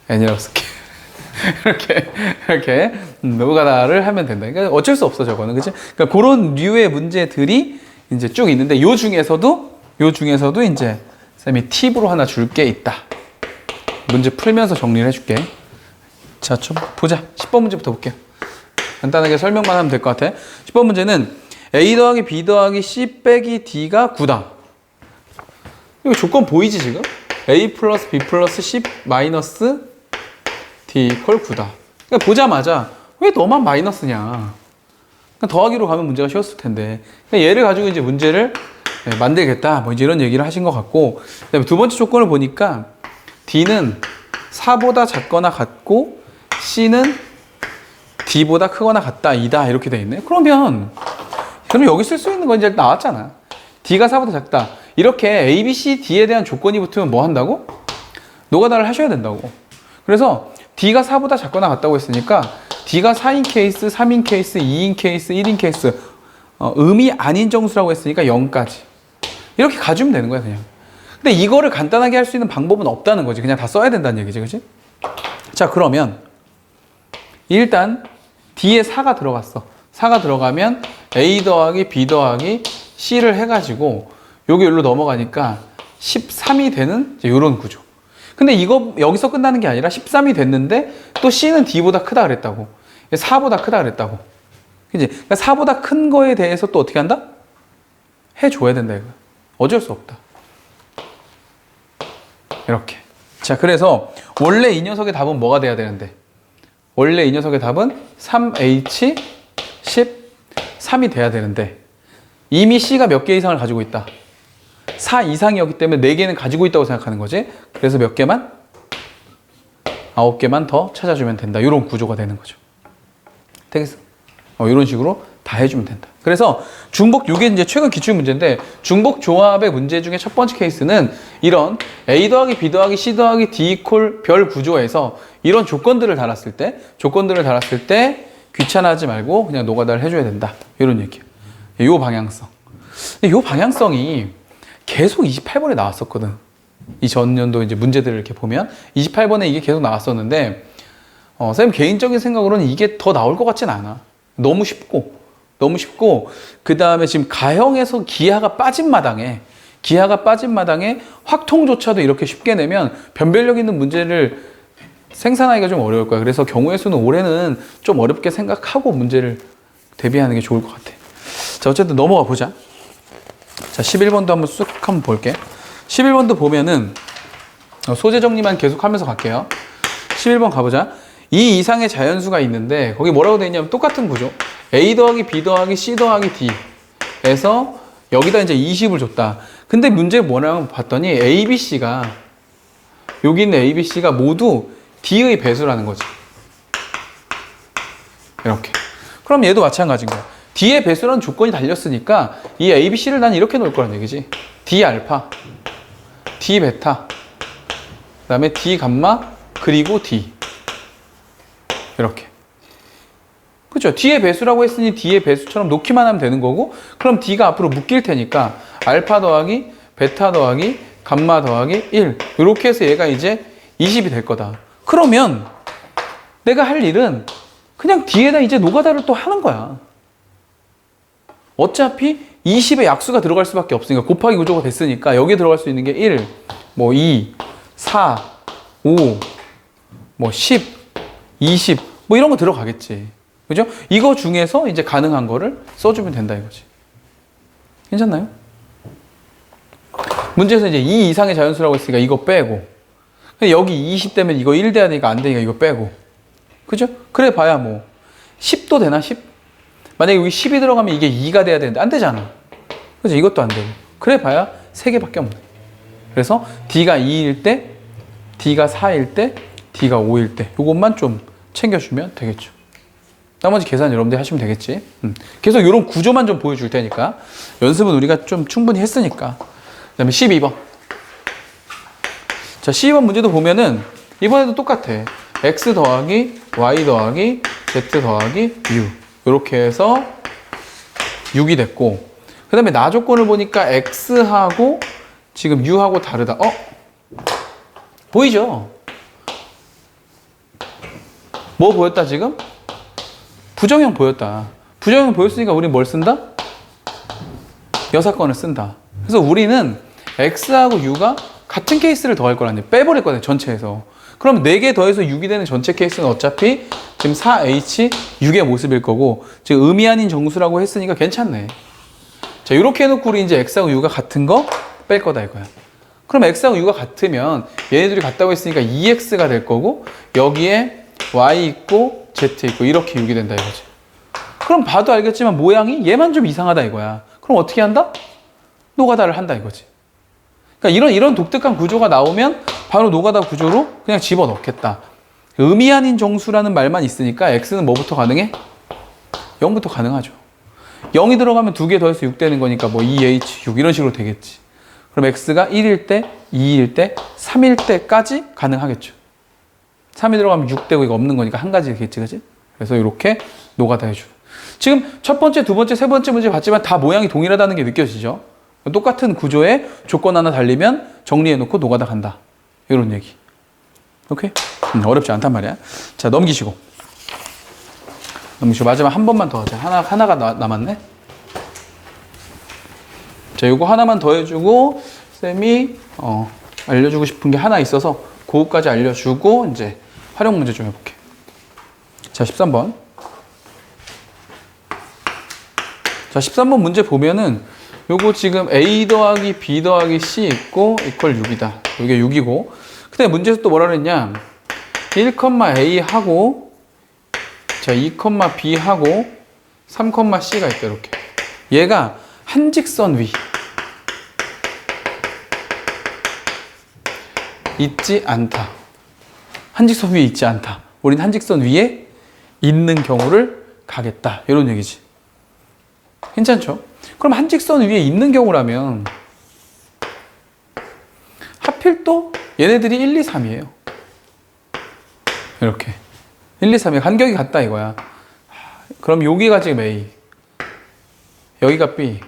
애니라고 쓸게. 이렇게 노가다를 하면 된다. 그러니까 어쩔 수 없어 저거는, 그치? 그러니까 그런 류의 문제들이 이제 쭉 있는데 요 중에서도 이제 쌤이 팁으로 하나 줄 게 있다. 문제 풀면서 정리를 해줄게. 자, 좀 보자. 10번 문제부터 볼게요. 간단하게 설명만 하면 될 것 같아. 10번 문제는 A 더하기 B 더하기 C 빼기 D가 9다. 이거 조건 보이지 지금? A 플러스 B 플러스 C 마이너스 D 이퀄 9다. 그러니까 보자마자 왜 너만 마이너스냐. 그러니까 더하기로 가면 문제가 쉬웠을 텐데. 그러니까 얘를 가지고 이제 문제를 만들겠다. 뭐 이제 이런 얘기를 하신 것 같고. 그다음에 두 번째 조건을 보니까 D는 4보다 작거나 같고 C는 D보다 크거나 같다. 2다. 이렇게 돼 있네. 그럼 여기 쓸 수 있는 건 이제 나왔잖아. D가 4보다 작다. 이렇게 A, B, C, D에 대한 조건이 붙으면 뭐 한다고? 노가다를 하셔야 된다고. 그래서 D가 4보다 작거나 같다고 했으니까 D가 4인 케이스, 3인 케이스, 2인 케이스, 1인 케이스 음이 아닌 정수라고 했으니까 0까지 이렇게 가주면 되는 거야 그냥. 근데 이거를 간단하게 할 수 있는 방법은 없다는 거지. 그냥 다 써야 된다는 얘기지. 그치? 자, 그러면 일단 D에 4가 들어갔어. 4가 들어가면 A 더하기 B 더하기 C를 해가지고 여기 여기로 넘어가니까 13이 되는 이런 구조. 근데 이거 여기서 끝나는 게 아니라 13이 됐는데 또 C는 D보다 크다 그랬다고. 4보다 크다 그랬다고. 그치? 그러니까 4보다 큰 거에 대해서 또 어떻게 한다? 해줘야 된다 이거. 어쩔 수 없다. 이렇게. 자, 그래서 원래 이 녀석의 답은 뭐가 돼야 되는데? 원래 이 녀석의 답은 3H 13이 돼야 되는데 이미 C가 몇 개 이상을 가지고 있다? 4 이상이었기 때문에 4개는 가지고 있다고 생각하는 거지. 그래서 몇 개만? 9개만 더 찾아주면 된다. 이런 구조가 되는 거죠. 되겠어? 이런 식으로 다 해주면 된다. 그래서 중복, 이게 이제 최근 기출 문제인데 중복 조합의 문제 중에 첫 번째 케이스는 이런 A 더하기 B 더하기 C 더하기 D 이퀄 별 구조에서 이런 조건들을 달았을 때 귀찮아하지 말고 그냥 노가다를 해줘야 된다. 이런 얘기예요. 요 방향성. 요 방향성이 계속 28번에 나왔었거든. 이 전년도 이제 문제들을 이렇게 보면 28번에 이게 계속 나왔었는데 쌤 개인적인 생각으로는 이게 더 나올 것 같진 않아. 너무 쉽고 그 다음에 지금 가형에서 기하가 빠진 마당에 확통조차도 이렇게 쉽게 내면 변별력 있는 문제를 생산하기가 좀 어려울 거야. 그래서 경우의 수는 올해는 좀 어렵게 생각하고 문제를 대비하는 게 좋을 것 같아. 자, 어쨌든 넘어가 보자. 자, 11번도 한번 쑥 한번 볼게. 11번도 보면은 소재 정리만 계속 하면서 갈게요. 11번 가보자. 이 이상의 자연수가 있는데 거기 뭐라고 되어 있냐면 똑같은 구조. A 더하기 B 더하기 C 더하기 D에서 여기다 이제 20을 줬다. 근데 문제 뭐냐고 봤더니 A, B, C가 여기 있는 A, B, C가 모두 D의 배수라는 거지. 이렇게. 그럼 얘도 마찬가지인 거야. D의 배수라는 조건이 달렸으니까 이 A, B, C를 난 이렇게 놓을 거란 얘기지. D 알파, D 베타, 그 다음에 D 감마, 그리고 D. 이렇게. 그렇죠? D의 배수라고 했으니 D의 배수처럼 놓기만 하면 되는 거고, 그럼 D가 앞으로 묶일 테니까 알파 더하기 베타 더하기 감마 더하기 1 이렇게 해서 얘가 이제 20이 될 거다. 그러면 내가 할 일은 그냥 D에다 이제 노가다를 또 하는 거야. 어차피 20의 약수가 들어갈 수밖에 없으니까 곱하기 구조가 됐으니까 여기에 들어갈 수 있는 게 1, 뭐 2, 4, 5, 뭐 10, 20 뭐 이런 거 들어가겠지. 그죠? 이거 중에서 이제 가능한 거를 써주면 된다 이거지. 괜찮나요? 문제에서 이제 2 이상의 자연수라고 했으니까 이거 빼고, 여기 20 되면 이거 1 돼야 되니까 안 되니까 이거 빼고. 그죠? 그래 봐야 뭐 10도 되나? 10? 만약에 여기 10이 들어가면 이게 2가 돼야 되는데 안 되잖아. 그죠? 이것도 안 되고. 그래 봐야 3개밖에 없네. 그래서 D가 2일 때, D가 4일 때, D가 5일 때 요것만 좀 챙겨주면 되겠죠. 나머지 계산 여러분들이 하시면 되겠지. 계속 이런 구조만 좀 보여줄 테니까. 연습은 우리가 좀 충분히 했으니까. 그 다음에 12번. 자, 12번 문제도 보면은 이번에도 똑같아. X 더하기 Y 더하기 Z 더하기 U 이렇게 해서 6이 됐고, 그 다음에 나 조건을 보니까 X하고 지금 U하고 다르다. 보이죠? 뭐 보였다 지금? 부정형 보였다. 부정형 보였으니까 우리 뭘 쓴다? 여사건을 쓴다. 그래서 우리는 x하고 u가 같은 케이스를 더할 거라니 빼버릴 거네 전체에서. 그럼 4개 더해서 6이 되는 전체 케이스는 어차피 지금 4h 6의 모습일 거고 지금 의미 아닌 정수라고 했으니까 괜찮네. 자, 이렇게 해놓고 우리 이제 x하고 u가 같은 거 뺄 거다 이거야. 그럼 x하고 u가 같으면 얘네들이 같다고 했으니까 2x가 될 거고 여기에 y 있고 z 있고 이렇게 6이 된다 이거지. 그럼 봐도 알겠지만 모양이 얘만 좀 이상하다 이거야. 그럼 어떻게 한다? 노가다를 한다 이거지. 그러니까 이런 독특한 구조가 나오면 바로 노가다 구조로 그냥 집어넣겠다. 의미 아닌 정수라는 말만 있으니까 x는 뭐부터 가능해? 0부터 가능하죠. 0이 들어가면 2개 더해서 6 되는 거니까 뭐 2h6 이런 식으로 되겠지. 그럼 x가 1일 때, 2일 때, 3일 때까지 가능하겠죠. 3이 들어가면 6 되고 이거 없는 거니까 한 가지 되겠지, 그치? 그래서 이렇게 노가다 해줘. 지금 첫 번째, 두 번째, 세 번째 문제 봤지만 다 모양이 동일하다는 게 느껴지죠? 똑같은 구조에 조건 하나 달리면 정리해놓고 노가다 간다. 이런 얘기. 오케이? 어렵지 않단 말이야. 자, 넘기시고. 마지막 한 번만 더 하자. 하나가 남았네. 자, 요거 하나만 더 해주고, 쌤이, 알려주고 싶은 게 하나 있어서, 그거까지 알려주고, 이제, 활용 문제 좀 해볼게. 자, 13번. 자, 13번 문제 보면은, 요거 지금 A 더하기 B 더하기 C 있고, 이퀄 6이다. 요게 6이고, 근데 문제에서 또 뭐라 그랬냐? 1,A 하고, 자, 2,B 하고, 3,C가 있다, 이렇게. 얘가 한직선 위. 있지 않다. 한직선 위에 있지 않다. 우린 한직선 위에 있는 경우를 가겠다. 이런 얘기지. 괜찮죠? 그럼 한직선 위에 있는 경우라면 하필 또 얘네들이 1, 2, 3이에요. 이렇게. 1, 2, 3이 간격이 같다 이거야. 그럼 여기가 지금 A. 여기가 B.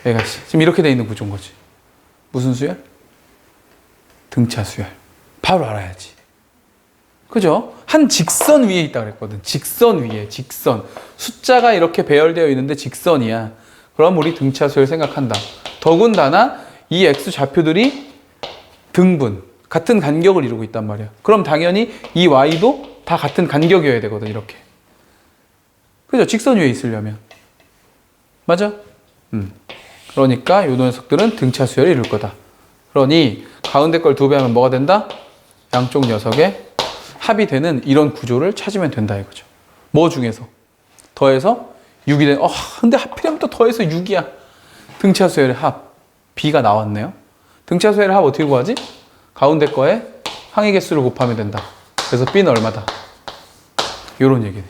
얘가 C. 지금 이렇게 돼 있는 구조인 거지. 무슨 수열? 등차 수열. 바로 알아야지. 그죠? 한 직선 위에 있다 그랬거든. 직선 위에, 직선. 숫자가 이렇게 배열되어 있는데 직선이야. 그럼 우리 등차 수열 생각한다. 더군다나 이 X 좌표들이 등분, 같은 간격을 이루고 있단 말이야. 그럼 당연히 이 Y도 다 같은 간격이어야 되거든, 이렇게. 그죠? 직선 위에 있으려면. 맞아? 그러니까 이 녀석들은 등차 수열을 이룰 거다. 그러니 가운데 걸 2배 하면 뭐가 된다? 양쪽 녀석의 합이 되는 이런 구조를 찾으면 된다 이거죠. 뭐 중에서? 더해서 6이 된, 근데 하필이면 또 더해서 6이야. 등차 수열의 합. B가 나왔네요. 등차 수열의 합 어떻게 구하지? 가운데 거에 항의 개수를 곱하면 된다. 그래서 B는 얼마다? 요런 얘기네.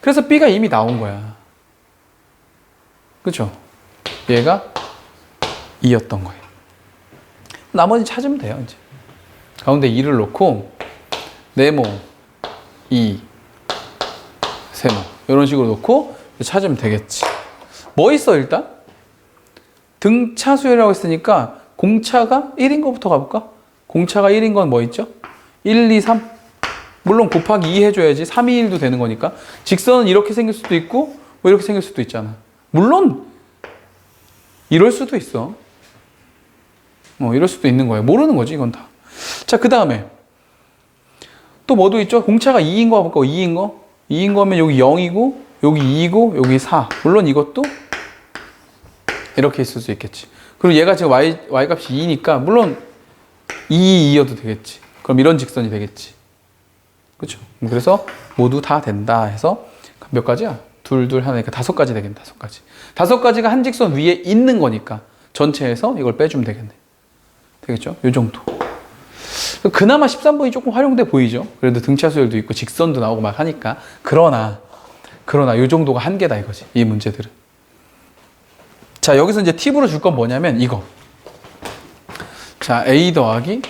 그래서 B가 이미 나온 거야. 그쵸? 얘가 2였던 거예요. 나머지 찾으면 돼요, 이제. 가운데 2를 놓고, 네모, 2, 세모. 이런 식으로 놓고 찾으면 되겠지. 뭐 있어, 일단? 등차 수열이라고 했으니까, 공차가 1인 거부터 가볼까? 공차가 1인 건 뭐 있죠? 1, 2, 3. 물론 곱하기 2 해줘야지. 3, 2, 1도 되는 거니까. 직선은 이렇게 생길 수도 있고, 뭐 이렇게 생길 수도 있잖아. 물론, 이럴 수도 있어. 이럴 수도 있는 거예요. 모르는 거지, 이건 다. 자, 그 다음에 또 뭐도 있죠? 공차가 2인 거 볼까? 2인 거? 2인 거면 여기 0이고, 여기 2이고, 여기 4. 물론 이것도 이렇게 있을 수 있겠지. 그리고 얘가 지금 y 값이 2니까, 물론 2이어도 되겠지. 그럼 이런 직선이 되겠지. 그렇죠? 그래서 모두 다 된다 해서 몇 가지야? 둘, 하나니까 5가지 되겠네, 5가지. 5가지가 한 직선 위에 있는 거니까 전체에서 이걸 빼주면 되겠네. 되겠죠? 요 정도. 그나마 13번이 조금 활용돼 보이죠? 그래도 등차 수열도 있고 직선도 나오고 막 하니까. 그러나 요 정도가 한계다 이거지. 이 문제들은. 자, 여기서 이제 팁으로 줄 건 뭐냐면 이거. 자, A 더하기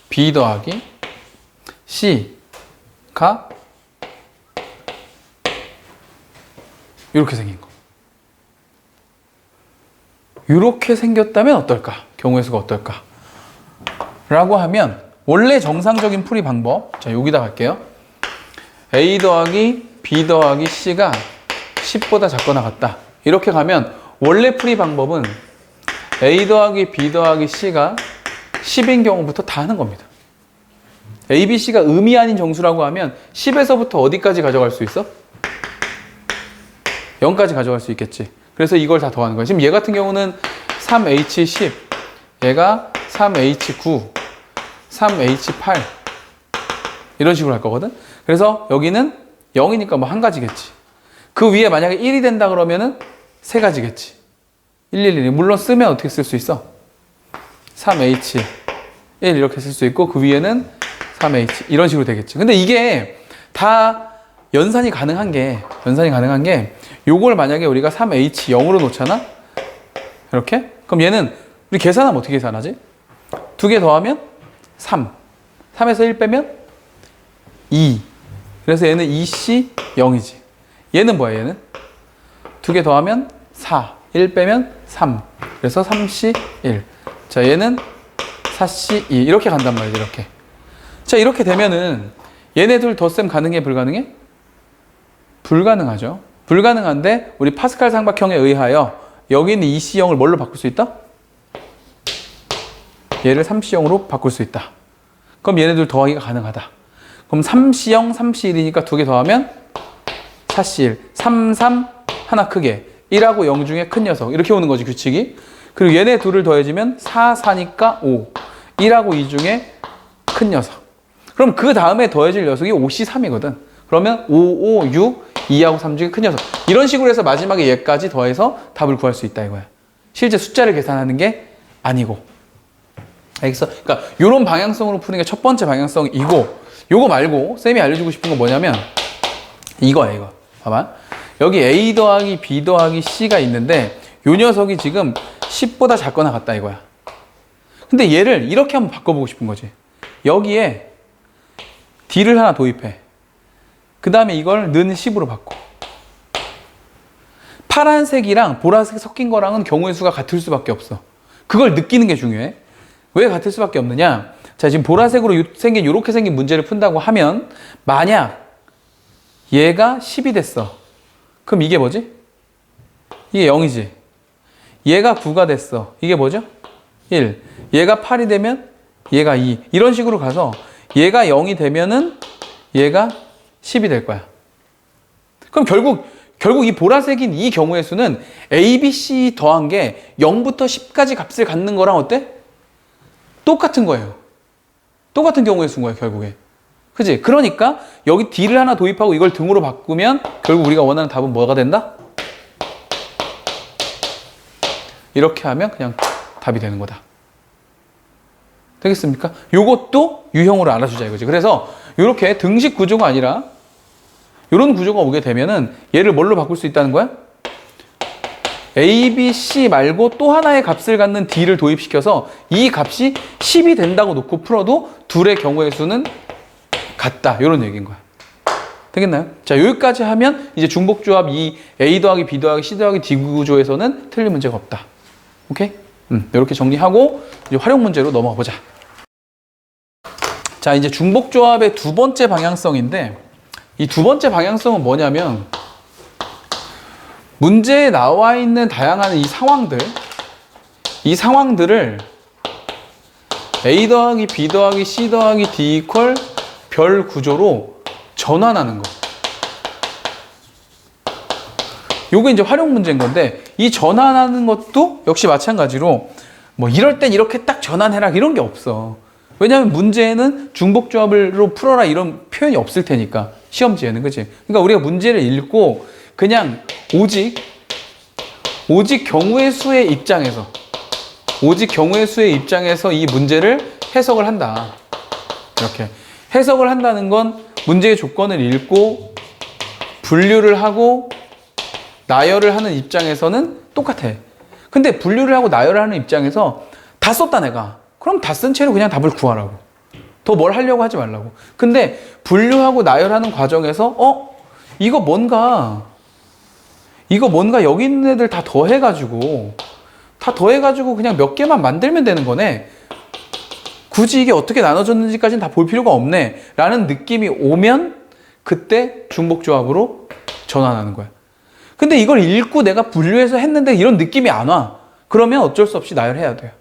B 더하기 C가 이렇게 생긴 거. 이렇게 생겼다면 어떨까? 경우의 수가 어떨까? 라고 하면 원래 정상적인 풀이 방법, 자, 여기다 갈게요. A 더하기 B 더하기 C가 10보다 작거나 같다. 이렇게 가면 원래 풀이 방법은 A 더하기 B 더하기 C가 10인 경우부터 다 하는 겁니다. A, B, C가 음이 아닌 정수라고 하면 10에서부터 어디까지 가져갈 수 있어? 0까지 가져갈 수 있겠지. 그래서 이걸 다 더하는 거야. 지금 얘 같은 경우는 3H10, 얘가 3H9, 3H8 이런 식으로 할 거거든. 그래서 여기는 0이니까 뭐 한 가지겠지. 그 위에 만약에 1이 된다 그러면은 세 가지겠지. 111. 물론 쓰면 어떻게 쓸 수 있어? 3H1 이렇게 쓸 수 있고 그 위에는 3H 이런 식으로 되겠지. 근데 이게 다 연산이 가능한 게 요걸 만약에 우리가 3H0으로 놓잖아? 이렇게? 그럼 얘는 우리 계산하면 어떻게 계산하지? 두 개 더하면 3. 3에서 1 빼면 2. 그래서 얘는 2C 0이지. 얘는 뭐야, 얘는? 두 개 더하면 4. 1 빼면 3. 그래서 3C 1. 자, 얘는 4C 2. 이렇게 간단 말이지, 이렇게. 자, 이렇게 되면은 얘네 둘 덧셈 가능해, 불가능해? 불가능하죠. 불가능한데 우리 파스칼 삼각형에 의하여 여기 있는 2C0을 뭘로 바꿀 수 있다? 얘를 3C0으로 바꿀 수 있다. 그럼 얘네들 더하기가 가능하다. 그럼 3C0, 3C1이니까 두 개 더하면 4C1. 3, 3 하나 크게. 1하고 0 중에 큰 녀석. 이렇게 오는 거지, 규칙이. 그리고 얘네 둘을 더해주면 4, 4니까 5. 1하고 2 중에 큰 녀석. 그럼 그 다음에 더해질 녀석이 5C3이거든. 그러면 5, 5, 6, 2하고 3 중에 큰 녀석. 이런 식으로 해서 마지막에 얘까지 더해서 답을 구할 수 있다 이거야. 실제 숫자를 계산하는 게 아니고. 알겠어? 그러니까 이런 방향성으로 푸는 게 첫 번째 방향성이고, 요거 말고 쌤이 알려주고 싶은 건 뭐냐면 이거야, 이거. 봐봐. 여기 A 더하기 B 더하기 C가 있는데 요 녀석이 지금 10보다 작거나 같다 이거야. 근데 얘를 이렇게 한번 바꿔보고 싶은 거지. 여기에 D를 하나 도입해. 그 다음에 이걸 는 10으로 바꿔. 파란색이랑 보라색 섞인 거랑은 경우의 수가 같을 수밖에 없어. 그걸 느끼는 게 중요해. 왜 같을 수밖에 없느냐? 자, 지금 보라색으로 생긴 이렇게 생긴 문제를 푼다고 하면 만약 얘가 10이 됐어. 그럼 이게 뭐지? 이게 0이지. 얘가 9가 됐어. 이게 뭐죠? 1. 얘가 8이 되면 얘가 2. 이런 식으로 가서 얘가 0이 되면은 얘가 10이 될 거야. 그럼 결국 이 보라색인 이 경우의 수는 A, B, C 더한 게 0부터 10까지 값을 갖는 거랑 어때? 똑같은 거예요. 똑같은 경우의 수인 거예요, 결국에. 그치? 그러니까 여기 D를 하나 도입하고 이걸 등으로 바꾸면 결국 우리가 원하는 답은 뭐가 된다? 이렇게 하면 그냥 답이 되는 거다. 되겠습니까? 요것도 유형으로 알아주자 이거지. 그래서 이렇게 등식 구조가 아니라 이런 구조가 오게 되면은 얘를 뭘로 바꿀 수 있다는 거야? A, B, C 말고 또 하나의 값을 갖는 D를 도입시켜서 이 값이 10이 된다고 놓고 풀어도 둘의 경우의 수는 같다. 이런 얘기인 거야. 되겠나요? 자, 여기까지 하면 이제 중복조합 이 A 더하기 B 더하기 C 더하기 D 구조에서는 틀릴 문제가 없다. 오케이? 이렇게 정리하고 이제 활용 문제로 넘어가 보자. 자, 이제 중복조합의 두 번째 방향성인데 이 두 번째 방향성은 뭐냐면 문제에 나와 있는 다양한 이 상황들을 A 더하기 B 더하기 C 더하기 D 이퀄 별 구조로 전환하는 거. 요게 이제 활용 문제인 건데 이 전환하는 것도 역시 마찬가지로 뭐 이럴 땐 이렇게 딱 전환해라 이런 게 없어. 왜냐하면 문제에는 중복조합으로 풀어라 이런 표현이 없을 테니까 시험지에는. 그치? 그러니까 우리가 문제를 읽고 그냥 오직 경우의 수의 입장에서 이 문제를 해석을 한다. 이렇게 해석을 한다는 건 문제의 조건을 읽고 분류를 하고 나열을 하는 입장에서는 똑같아. 근데 분류를 하고 나열을 하는 입장에서 다 썼다 내가. 그럼 다 쓴 채로 그냥 답을 구하라고. 더 뭘 하려고 하지 말라고. 근데 분류하고 나열하는 과정에서 이거 뭔가 여기 있는 애들 다 더해가지고 그냥 몇 개만 만들면 되는 거네. 굳이 이게 어떻게 나눠졌는지까지는 다 볼 필요가 없네 라는 느낌이 오면 그때 중복조합으로 전환하는 거야. 근데 이걸 읽고 내가 분류해서 했는데 이런 느낌이 안 와. 그러면 어쩔 수 없이 나열해야 돼요.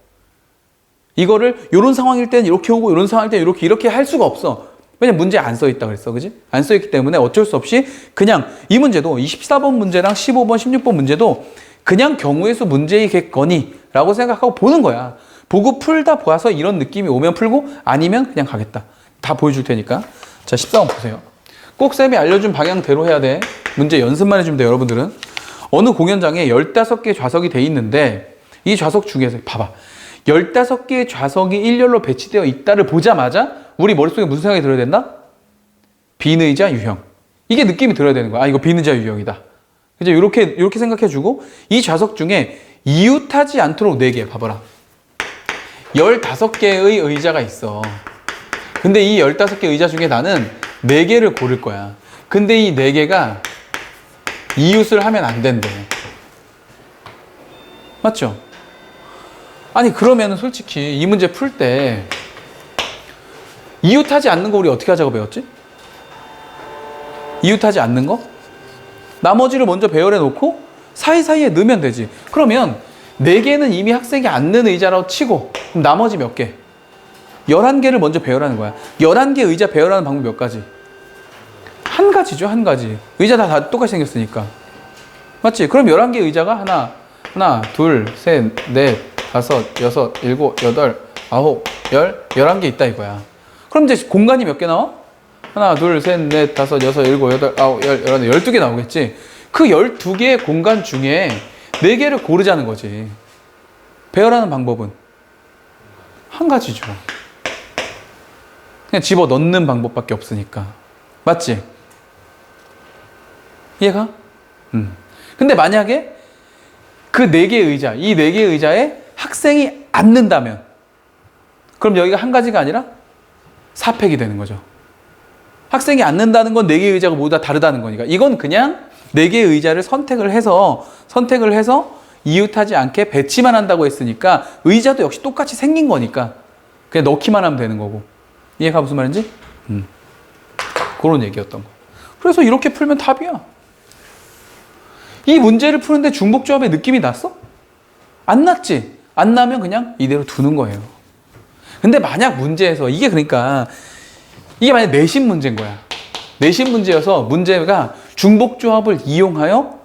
이거를 이런 상황일 때는 이렇게 오고 이런 상황일 때는 이렇게 할 수가 없어. 왜냐면 문제에 안 써있다 그랬어. 그지? 안 써있기 때문에 어쩔 수 없이 그냥 이 문제도 24번 문제랑 15번, 16번 문제도 그냥 경우의 수 문제이겠거니 라고 생각하고 보는 거야. 보고 풀다 봐서 이런 느낌이 오면 풀고 아니면 그냥 가겠다. 다 보여줄 테니까. 자, 14번 보세요. 꼭 쌤이 알려준 방향대로 해야 돼. 문제 연습만 해주면 돼, 여러분들은. 어느 공연장에 15개의 좌석이 돼 있는데 이 좌석 중에서 봐봐. 15개의 좌석이 일렬로 배치되어 있다를 보자마자 우리 머릿속에 무슨 생각이 들어야 된다? 비의자 유형. 이게 느낌이 들어야 되는 거야. 아, 이거 비의자 유형이다. 그죠? 이렇게 생각해주고 이 좌석 중에 이웃하지 않도록 4개 봐봐라. 15개의 의자가 있어. 근데 이 15개 의자 중에 나는 4개를 고를 거야. 근데 이 4개가 이웃을 하면 안 된대. 맞죠? 아니 그러면 솔직히 이 문제 풀 때 이웃하지 않는 거 우리 어떻게 하자고 배웠지? 이웃하지 않는 거? 나머지를 먼저 배열해 놓고 사이사이에 넣으면 되지. 그러면 4개는 이미 학생이 앉는 의자라고 치고 그럼 나머지 몇 개? 11개를 먼저 배열하는 거야. 11개 의자 배열하는 방법 몇 가지? 한 가지죠, 한 가지. 의자 다 똑같이 생겼으니까. 맞지? 그럼 11개 의자가 하나, 둘, 셋, 넷, 다섯, 여섯, 일곱, 여덟, 아홉, 열, 11개 있다 이거야. 그럼 이제 공간이 몇 개 나와? 하나, 둘, 셋, 넷, 다섯, 여섯, 일곱, 여덟, 아홉, 열, 12개 나오겠지? 그 12개의 공간 중에 4개를 고르자는 거지. 배열하는 방법은 한 가지죠. 그냥 집어 넣는 방법밖에 없으니까. 맞지? 이해가? 근데 만약에 그 4개 의자, 이 4개 의자에 학생이 앉는다면 그럼 여기가 한 가지가 아니라 4팩이 되는 거죠. 학생이 앉는다는 건 4개 의자가 모두 다 다르다는 거니까 이건 그냥 4개 의자를 선택을 해서 이웃하지 않게 배치만 한다고 했으니까 의자도 역시 똑같이 생긴 거니까 그냥 넣기만 하면 되는 거고. 이해가 무슨 말인지? 그런 얘기였던 거. 그래서 이렇게 풀면 답이야. 이 문제를 푸는데 중복조합의 느낌이 났어? 안 났지? 안 나면 그냥 이대로 두는 거예요. 근데 만약 문제에서 이게 그러니까 이게 만약 내신 문제인 거야. 내신 문제여서 문제가 중복조합을 이용하여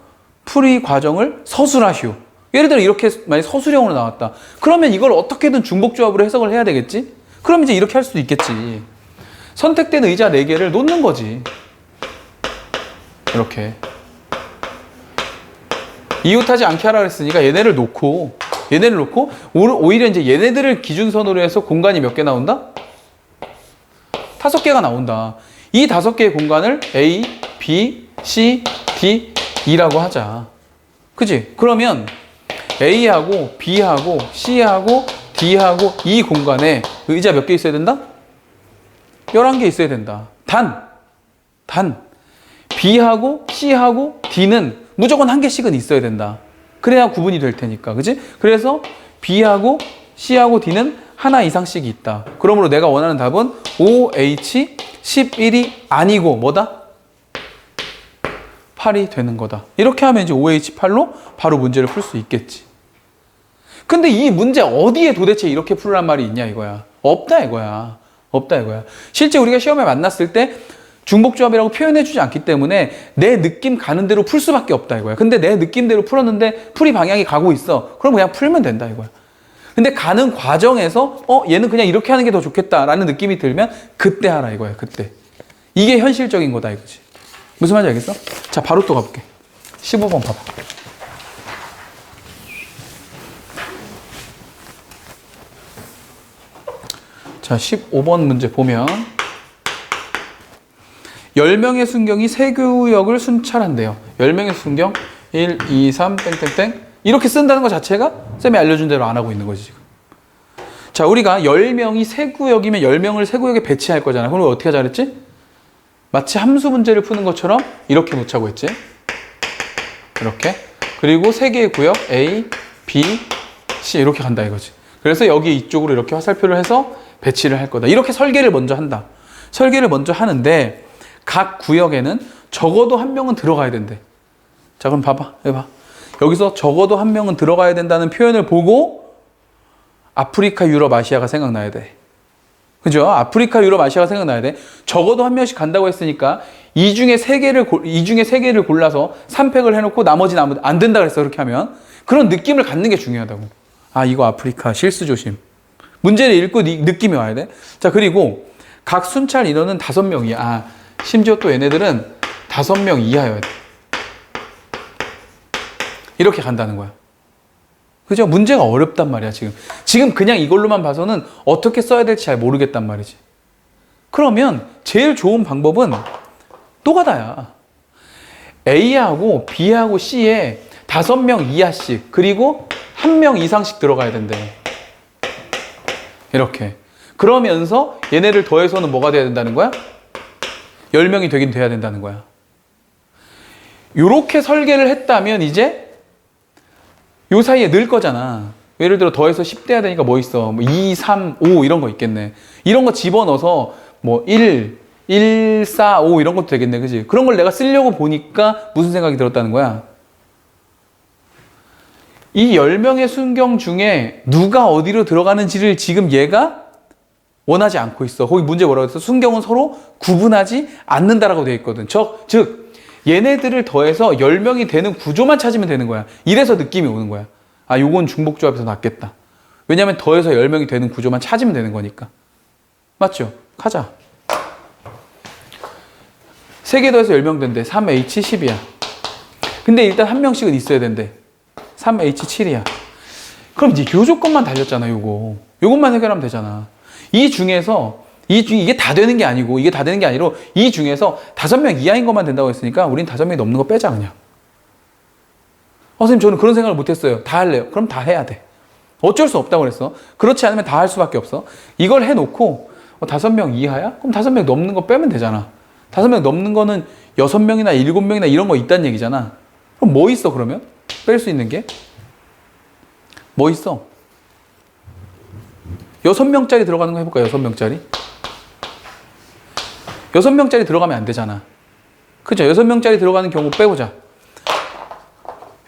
풀이 과정을 서술하시오. 예를 들어 이렇게 만약 서술형으로 나왔다. 그러면 이걸 어떻게든 중복조합으로 해석을 해야 되겠지? 그럼 이제 이렇게 할 수도 있겠지. 선택된 의자 4개를 놓는 거지. 이렇게. 이웃하지 않게 하라 그랬으니까 얘네를 놓고 오히려 이제 얘네들을 기준선으로 해서 공간이 몇 개 나온다? 5개가 나온다. 이 5개의 공간을 A, B, C, D, E라고 하자. 그치? 그러면 A하고 B하고 C하고 D하고 이 공간에 의자 몇 개 있어야 된다? 11개 있어야 된다. 단 B하고 C하고 D는 무조건 1개씩은 있어야 된다. 그래야 구분이 될 테니까. 그치? 그래서 B하고 C하고 D는 하나 이상씩이 있다. 그러므로 내가 원하는 답은 OH 11이 아니고 뭐다? 8이 되는 거다. 이렇게 하면 이제 OH8로 바로 문제를 풀 수 있겠지. 근데 이 문제 어디에 도대체 이렇게 풀란 말이 있냐 이거야. 없다 이거야. 실제 우리가 시험에 만났을 때 중복조합이라고 표현해주지 않기 때문에 내 느낌 가는 대로 풀 수밖에 없다 이거야. 근데 내 느낌대로 풀었는데 풀이 방향이 가고 있어. 그럼 그냥 풀면 된다 이거야. 근데 가는 과정에서 얘는 그냥 이렇게 하는 게 더 좋겠다라는 느낌이 들면 그때 하라 이거야. 그때. 이게 현실적인 거다 이거지. 무슨 말인지 알겠어? 자, 바로 또 가볼게. 15번 봐봐. 자, 15번 문제 보면 10명의 순경이 세 구역을 순찰한대요. 10명의 순경 1, 2, 3 땡땡땡 이렇게 쓴다는 것 자체가 쌤이 알려준 대로 안 하고 있는 거지 지금. 자, 우리가 10명이 세 구역이면 10명을 세 구역에 배치할 거잖아. 그럼 어떻게 하자 그랬지? 마치 함수 문제를 푸는 것처럼 이렇게 놓자고 했지. 이렇게. 그리고 세 개의 구역 A, B, C 이렇게 간다 이거지. 그래서 여기 이쪽으로 이렇게 화살표를 해서 배치를 할 거다. 이렇게 설계를 먼저 한다. 설계를 먼저 하는데 각 구역에는 적어도 한 명은 들어가야 된대. 자, 그럼 봐봐. 해봐. 여기서 적어도 한 명은 들어가야 된다는 표현을 보고 아프리카, 유럽, 아시아가 생각나야 돼. 그죠? 아프리카, 유럽, 아시아가 생각나야 돼. 적어도 한 명씩 간다고 했으니까 이 중에 세 개를 골라서 3팩을 해놓고 나머지는 안 된다 그랬어. 그렇게 하면. 그런 느낌을 갖는 게 중요하다고. 아, 이거 아프리카 실수 조심. 문제를 읽고 느낌이 와야 돼. 자, 그리고 각 순찰 인원은 5명이야. 아, 심지어 또 얘네들은 5명 이하여야 돼. 이렇게 간다는 거야. 그죠? 문제가 어렵단 말이야, 지금. 지금 그냥 이걸로만 봐서는 어떻게 써야 될지 잘 모르겠단 말이지. 그러면 제일 좋은 방법은 노가다야. A하고 B하고 C에 5명 이하씩, 그리고 1명 이상씩 들어가야 된대. 이렇게. 그러면서 얘네를 더해서는 뭐가 돼야 된다는 거야? 10명이 되긴 돼야 된다는 거야. 요렇게 설계를 했다면 이제 요 사이에 늘 거잖아. 예를 들어 더해서 10 돼야 되니까 뭐 있어? 뭐 2, 3, 5 이런 거 있겠네. 이런 거 집어넣어서 뭐 1, 4, 5 이런 것도 되겠네. 그지? 그런 걸 내가 쓰려고 보니까 무슨 생각이 들었다는 거야? 이 10명의 순경 중에 누가 어디로 들어가는지를 지금 얘가 원하지 않고 있어. 거기 문제 뭐라고 했어? 순경은 서로 구분하지 않는다라고 되어 있거든. 즉 얘네들을 더해서 10명이 되는 구조만 찾으면 되는 거야. 이래서 느낌이 오는 거야. 아, 요건 중복조합에서 낫겠다. 왜냐면 더해서 10명이 되는 구조만 찾으면 되는 거니까. 맞죠? 가자. 3개 더해서 10명 된대. 3H10이야. 근데 일단 한 명씩은 있어야 된대. 3H7이야. 그럼 이제 요 조건만 달렸잖아, 요것만 해결하면 되잖아. 이 중에서 이게 다 되는 게 아니고, 이게 다 되는 게 아니로 이 중에서 5명 이하인 것만 된다고 했으니까 우린 5명이 넘는 거 빼자, 그냥. 선생님, 저는 그런 생각을 못 했어요. 다 할래요. 그럼 다 해야 돼. 어쩔 수 없다고 그랬어. 그렇지 않으면 다 할 수밖에 없어. 이걸 해놓고 5명 이하야? 그럼 5명 넘는 거 빼면 되잖아. 5명 넘는 거는 6명이나 7명이나 이런 거 있다는 얘기잖아. 그럼 뭐 있어, 그러면? 뺄 수 있는 게? 뭐 있어? 6명짜리 들어가는 거 해볼까요? 6명짜리? 6명짜리 들어가면 안 되잖아. 그죠? 6명짜리 들어가는 경우 빼보자.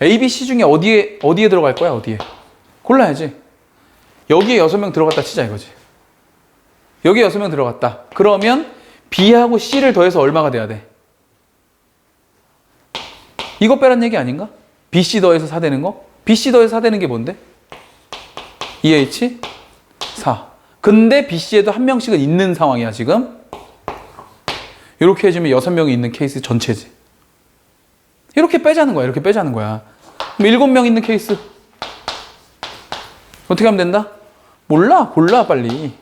A, B, C 중에 어디에 들어갈 거야? 어디에? 골라야지. 여기에 6명 들어갔다 치자 이거지. 여기에 6명 들어갔다. 그러면 B하고 C를 더해서 얼마가 돼야 돼? 이거 빼란 얘기 아닌가? BC 더해서 4 되는 거? BC 더해서 4 되는 게 뭔데? 2H 4. 근데 BC에도 한 명씩은 있는 상황이야, 지금. 이렇게 해주면 6명이 있는 케이스 전체지. 이렇게 빼자는 거야. 이렇게 빼자는 거야. 그럼 7명 있는 케이스. 어떻게 하면 된다? 몰라. 골라, 빨리.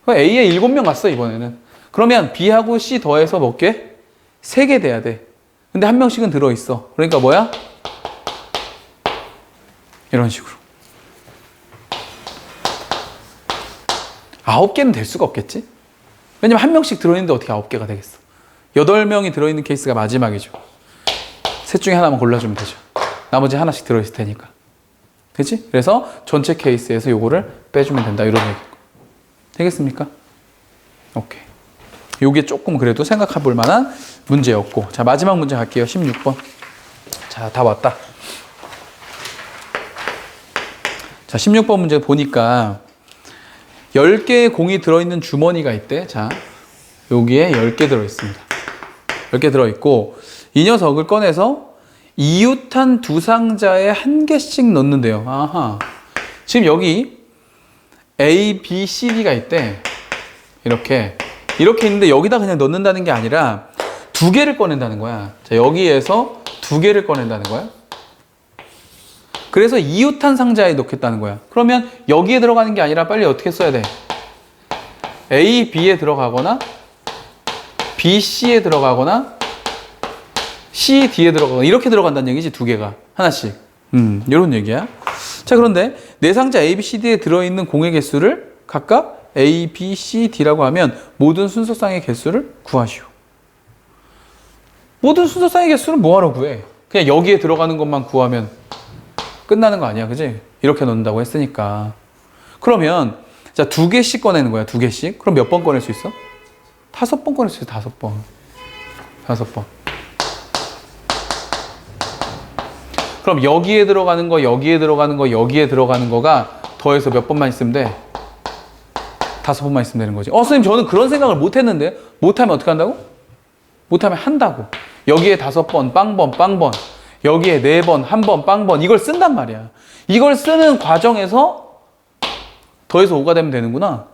A에 7명 갔어, 이번에는. 그러면 B하고 C 더해서 몇 개? 3개 돼야 돼. 근데 한 명씩은 들어있어. 그러니까 뭐야? 이런 식으로. 9개는 될 수가 없겠지? 왜냐면 한 명씩 들어있는데 어떻게 9개가 되겠어? 8명이 들어있는 케이스가 마지막이죠. 셋 중에 하나만 골라주면 되죠. 나머지 하나씩 들어있을 테니까. 그치? 그래서 전체 케이스에서 요거를 빼주면 된다. 이런 얘기고. 되겠습니까? 오케이. 요게 조금 그래도 생각해 볼 만한 문제였고. 자, 마지막 문제 갈게요. 16번. 자, 다 왔다. 자, 16번 문제 보니까 10개의 공이 들어있는 주머니가 있대. 자, 여기에 10개 들어있습니다. 10개 들어있고, 이 녀석을 꺼내서 이웃한 두 상자에 한 개씩 넣는데요. 아하. 지금 여기 A, B, C, D가 있대. 이렇게 있는데 여기다 그냥 넣는다는 게 아니라 2개를 꺼낸다는 거야. 자, 여기에서 2개를 꺼낸다는 거야. 그래서 이웃한 상자에 넣겠다는 거야. 그러면 여기에 들어가는 게 아니라 빨리 어떻게 써야 돼? A, B에 들어가거나 B, C에 들어가거나 C, D에 들어가거나 이렇게 들어간다는 얘기지. 2개가 하나씩. 이런 얘기야. 자, 그런데 네 상자 A, B, C, D에 들어있는 공의 개수를 각각 A, B, C, D라고 하면 모든 순서쌍의 개수를 구하시오. 모든 순서쌍의 개수는 뭐하러 구해? 그냥 여기에 들어가는 것만 구하면 끝나는 거 아니야, 그지? 이렇게 넣는다고 했으니까. 그러면 자, 2개씩 꺼내는 거야. 2개씩. 그럼 몇 번 꺼낼 수 있어? 5번 꺼낼 수 있어. 5번. 그럼 여기에 들어가는 거, 여기에 들어가는 거, 여기에 들어가는 거가 더해서 몇 번만 있으면 돼? 5번만 있으면 되는 거지. 선생님 저는 그런 생각을 못 했는데. 못하면 어떻게 한다고? 못하면 한다고. 여기에 5번, 빵번, 빵번. 여기에 4번, 1번, 빵번. 이걸 쓴단 말이야. 이걸 쓰는 과정에서 더해서 5가 되면 되는구나.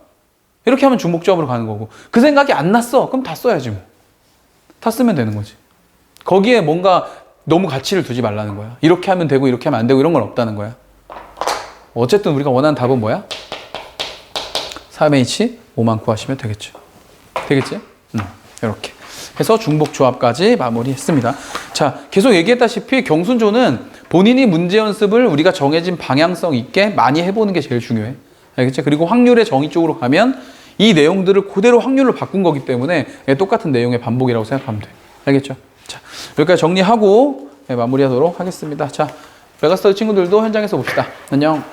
이렇게 하면 중복조합으로 가는 거고. 그 생각이 안 났어. 그럼 다 써야지 뭐. 다 쓰면 되는 거지. 거기에 뭔가 너무 가치를 두지 말라는 거야. 이렇게 하면 되고 이렇게 하면 안 되고 이런 건 없다는 거야. 어쨌든 우리가 원하는 답은 뭐야? 3H 5만 구하시면 되겠죠. 되겠지? 이렇게 해서 중복조합까지 마무리했습니다. 자, 계속 얘기했다시피 경순조는 본인이 문제 연습을 우리가 정해진 방향성 있게 많이 해보는 게 제일 중요해. 알겠지? 그리고 확률의 정의 쪽으로 가면 이 내용들을 그대로 확률로 바꾼 거기 때문에 똑같은 내용의 반복이라고 생각하면 돼. 알겠죠? 자, 여기까지 정리하고 마무리하도록 하겠습니다. 자, 메가스터디 친구들도 현장에서 봅시다. 안녕.